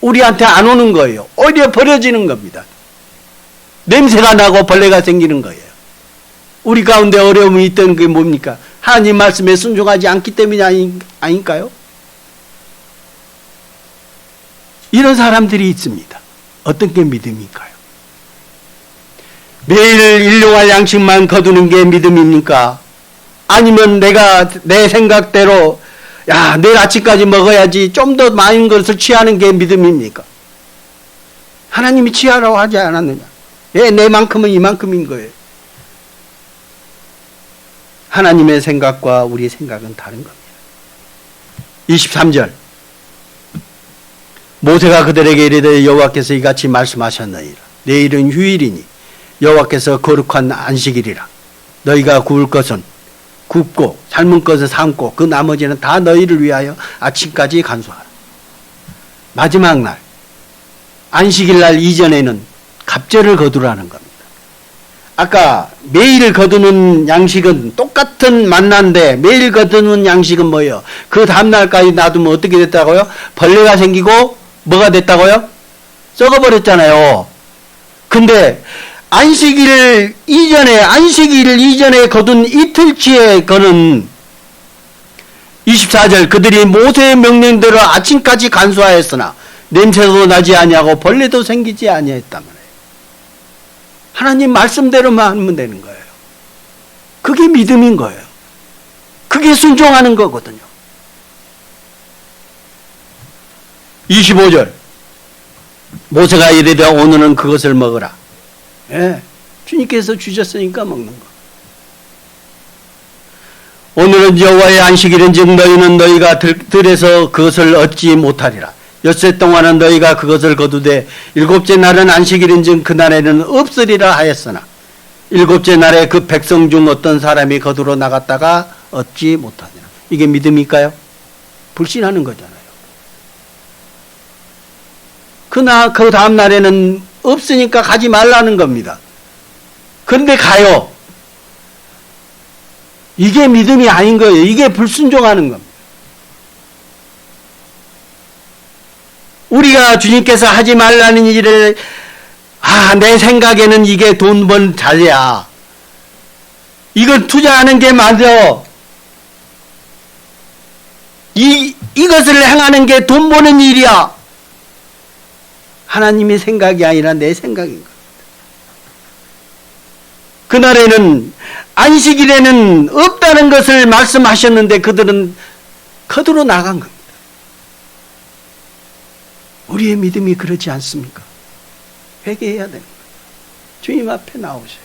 우리한테 안 오는 거예요. 오히려 버려지는 겁니다. 냄새가 나고 벌레가 생기는 거예요. 우리 가운데 어려움이 있던 게 뭡니까? 하나님 말씀에 순종하지 않기 때문이 아닐까요? 이런 사람들이 있습니다. 어떤 게 믿음일까요? 매일 일용할 양식만 거두는 게 믿음입니까? 아니면 내가 내 생각대로 내일 아침까지 먹어야지 좀 더 많은 것을 취하는 게 믿음입니까? 하나님이 취하라고 하지 않았느냐? 내만큼은 이만큼인 거예요. 하나님의 생각과 우리의 생각은 다른 겁니다. 23절 모세가 그들에게 이르되 여호와께서 이같이 말씀하셨느니라. 내일은 휴일이니 여호와께서 거룩한 안식일이라. 너희가 구울 것은 굽고 삶은 것은 삶고 그 나머지는 다 너희를 위하여 아침까지 간수하라. 마지막 날 안식일 날 이전에는 갑절을 거두라는 겁니다. 아까 매일 거두는 양식은 똑같은 만난데 매일 거두는 양식은 뭐예요? 그 다음날까지 놔두면 어떻게 됐다고요? 벌레가 생기고 뭐가 됐다고요? 썩어버렸잖아요. 근데 안식일 이전에 거둔 이틀치의 거는 24절 그들이 모세의 명령대로 아침까지 간수하였으나 냄새도 나지 아니하고 벌레도 생기지 아니했단 말이에요. 하나님 말씀대로만 하면 되는 거예요. 그게 믿음인 거예요. 그게 순종하는 거거든요. 25절 모세가 이르되 오늘은 그것을 먹으라. 예, 주님께서 주셨으니까 먹는 거. 오늘은 여호와의 안식일인즉 너희는 너희가 들에서 그것을 얻지 못하리라. 엿새 동안은 너희가 그것을 거두되 일곱째 날은 안식일인즉 그날에는 없으리라 하였으나 일곱째 날에 그 백성 중 어떤 사람이 거두러 나갔다가 얻지 못하니라. 이게 믿음일까요? 불신하는 거잖아요. 그 다음 날에는 없으니까 가지 말라는 겁니다. 그런데 가요. 이게 믿음이 아닌 거예요. 이게 불순종하는 겁니다. 우리가 주님께서 하지 말라는 일을 내 생각에는 이게 돈 번 자리야. 이걸 투자하는 게 맞아. 이것을 행하는 게 돈 버는 일이야. 하나님의 생각이 아니라 내 생각인 겁니다. 그날에는 안식일에는 없다는 것을 말씀하셨는데 그들은 거두러 나간 겁니다. 우리의 믿음이 그렇지 않습니까? 회개해야 되는 거예요. 주님 앞에 나오세요.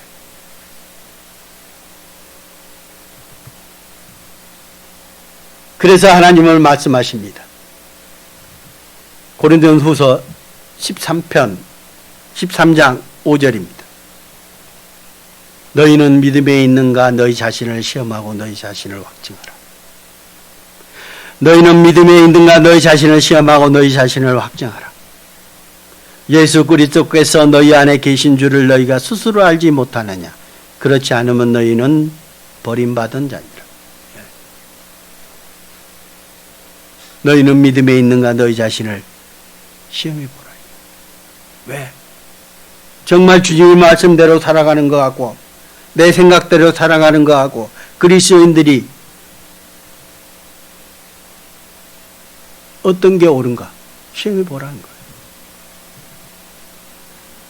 그래서 하나님을 말씀하십니다. 고린도전후서 13편 13장 5절입니다. 너희는 믿음에 있는가 너희 자신을 시험하고 너희 자신을 확증하라. 너희는 믿음에 있는가 너희 자신을 시험하고 너희 자신을 확증하라. 예수 그리스도께서 너희 안에 계신 줄을 너희가 스스로 알지 못하느냐. 그렇지 않으면 너희는 버림받은 자니라. 너희는 믿음에 있는가 너희 자신을 시험해보라. 왜? 정말 주님의 말씀대로 살아가는 것 같고 내 생각대로 살아가는 것 같고 그리스도인들이 어떤 게 옳은가 시험해보라는 거예요.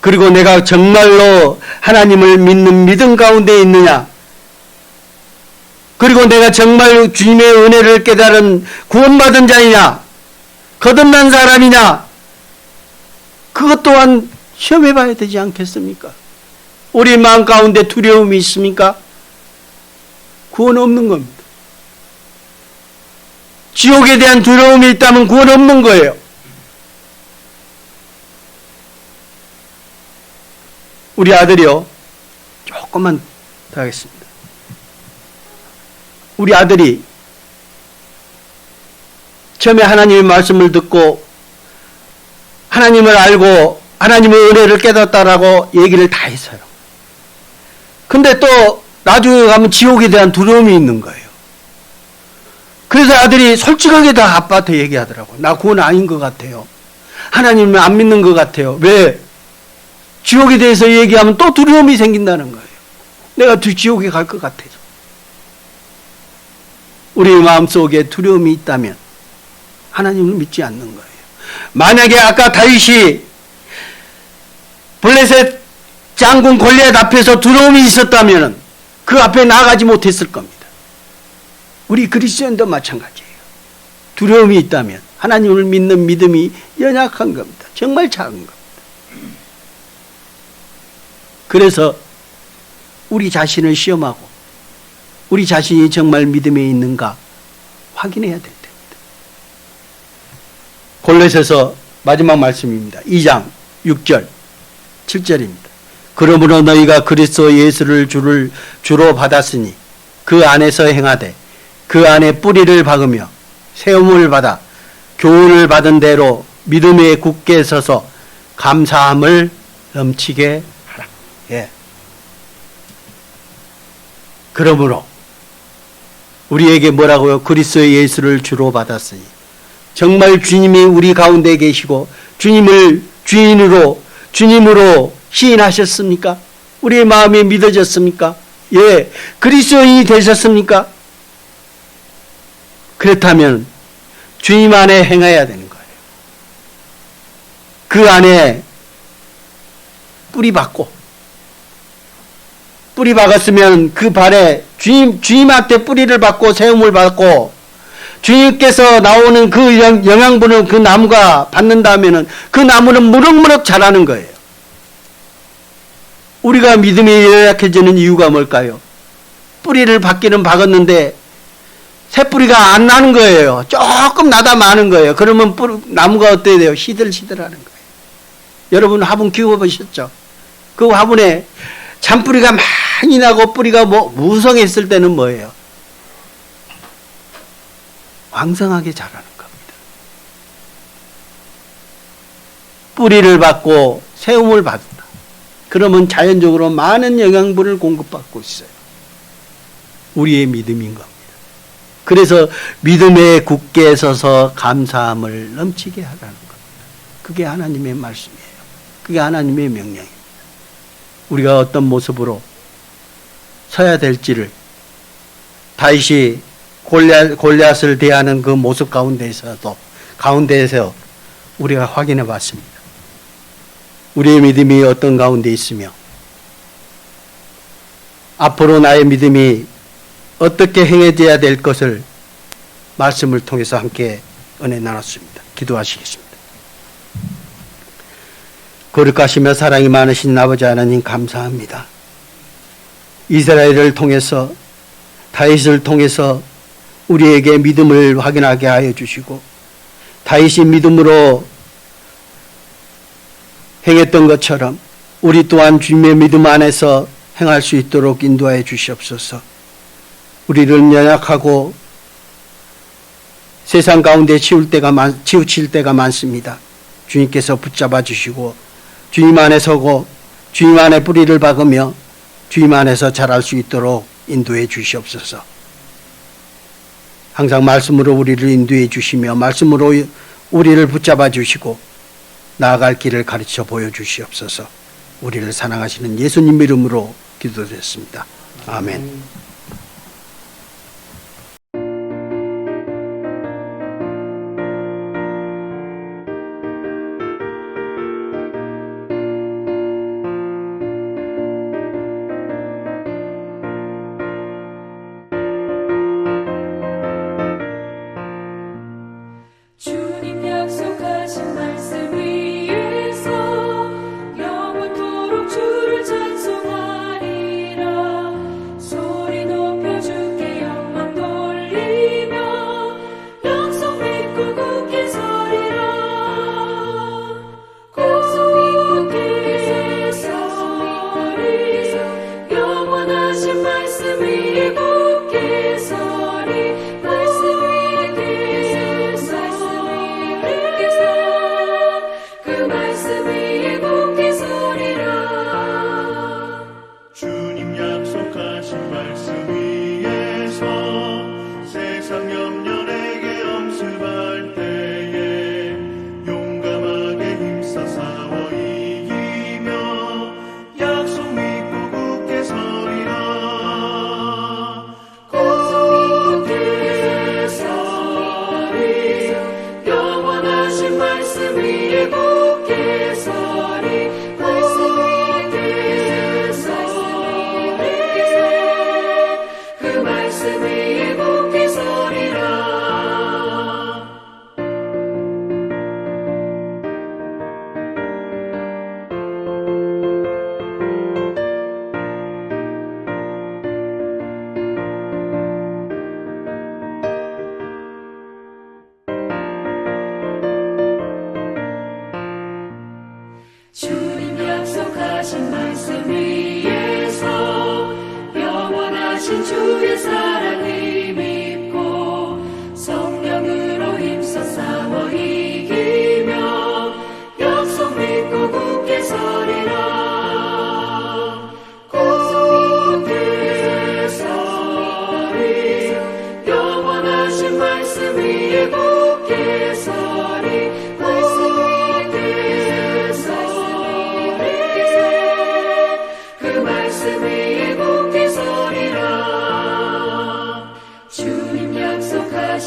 그리고 내가 정말로 하나님을 믿는 믿음 가운데 있느냐, 그리고 내가 정말 주님의 은혜를 깨달은 구원받은 자이냐, 거듭난 사람이냐, 그것 또한 시험해 봐야 되지 않겠습니까? 우리 마음 가운데 두려움이 있습니까? 구원 없는 겁니다. 지옥에 대한 두려움이 있다면 구원 없는 거예요. 우리 아들이요, 조금만 더 하겠습니다. 우리 아들이 처음에 하나님의 말씀을 듣고 하나님을 알고 하나님의 은혜를 깨닫다라고 얘기를 다 했어요. 근데 또 나중에 가면 지옥에 대한 두려움이 있는 거예요. 그래서 아들이 솔직하게 다 아빠한테 얘기하더라고요. 나 구원 아닌 것 같아요. 하나님을 안 믿는 것 같아요. 왜? 지옥에 대해서 얘기하면 또 두려움이 생긴다는 거예요. 내가 지옥에 갈 것 같아서. 우리 마음속에 두려움이 있다면 하나님을 믿지 않는 거예요. 만약에 아까 다윗이 블레셋 장군 골리앗 앞에서 두려움이 있었다면 그 앞에 나가지 못했을 겁니다. 우리 그리스도인도 마찬가지예요. 두려움이 있다면 하나님을 믿는 믿음이 연약한 겁니다. 정말 작은 겁니다. 그래서 우리 자신을 시험하고 우리 자신이 정말 믿음에 있는가 확인해야 될 때입니다. 골로새서 마지막 말씀입니다. 2장 6절 7절입니다. 그러므로 너희가 그리스도 예수를 주로 받았으니 그 안에서 행하되 그 안에 뿌리를 박으며 세움을 받아 교훈을 받은 대로 믿음에 굳게 서서 감사함을 넘치게 하라. 예. 그러므로 우리에게 뭐라고요? 그리스도 예수를 주로 받았으니 정말 주님이 우리 가운데 계시고 주님을 주님으로 시인하셨습니까? 우리의 마음이 믿어졌습니까? 예, 그리스도인이 되셨습니까? 그렇다면 주님 안에 행해야 되는 거예요. 그 안에 뿌리 박았으면 그 발에 주님한테 뿌리를 받고 세움을 받고 주님께서 나오는 그 영양분을 그 나무가 받는다면은 그 나무는 무럭무럭 자라는 거예요. 우리가 믿음이 연약해지는 이유가 뭘까요? 뿌리를 박기는 박았는데 새 뿌리가 안 나는 거예요. 조금 나다 마는 거예요. 그러면 나무가 어때야 돼요? 시들시들하는 거예요. 여러분 화분 키워보셨죠? 그 화분에 잔뿌리가 많이 나고 뿌리가 무성했을 때는 뭐예요? 왕성하게 자라는 겁니다. 뿌리를 받고 세움을 받는다. 그러면 자연적으로 많은 영양분을 공급받고 있어요. 우리의 믿음인 겁니다. 그래서 믿음에 굳게 서서 감사함을 넘치게 하라는 겁니다. 그게 하나님의 말씀이에요. 그게 하나님의 명령입니다. 우리가 어떤 모습으로 서야 될지를 다윗이 골리앗을 대하는 그 모습 가운데서 우리가 확인해 봤습니다. 우리의 믿음이 어떤 가운데 있으며 앞으로 나의 믿음이 어떻게 행해져야 될 것을 말씀을 통해서 함께 은혜 나눴습니다. 기도하시겠습니다. 거룩하시며 사랑이 많으신 아버지 하나님 감사합니다. 이스라엘을 통해서 다윗을 통해서 우리에게 믿음을 확인하게 하여 주시고 다윗이 믿음으로 행했던 것처럼 우리 또한 주님의 믿음 안에서 행할 수 있도록 인도하여 주시옵소서. 우리를 연약하고 세상 가운데 치우칠 때가 많습니다. 주님께서 붙잡아 주시고 주님 안에 서고 주님 안에 뿌리를 박으며 주님 안에서 자랄 수 있도록 인도해 주시옵소서. 항상 말씀으로 우리를 인도해 주시며 말씀으로 우리를 붙잡아 주시고 나아갈 길을 가르쳐 보여주시옵소서. 우리를 사랑하시는 예수님 이름으로 기도드렸습니다. 아멘. 주를 찬송하리라. 소리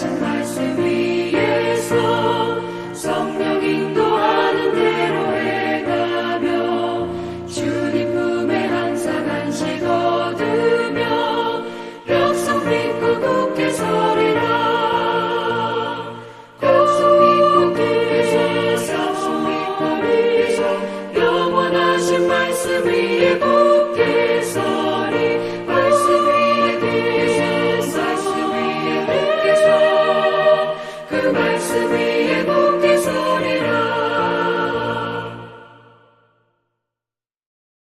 하신 말씀이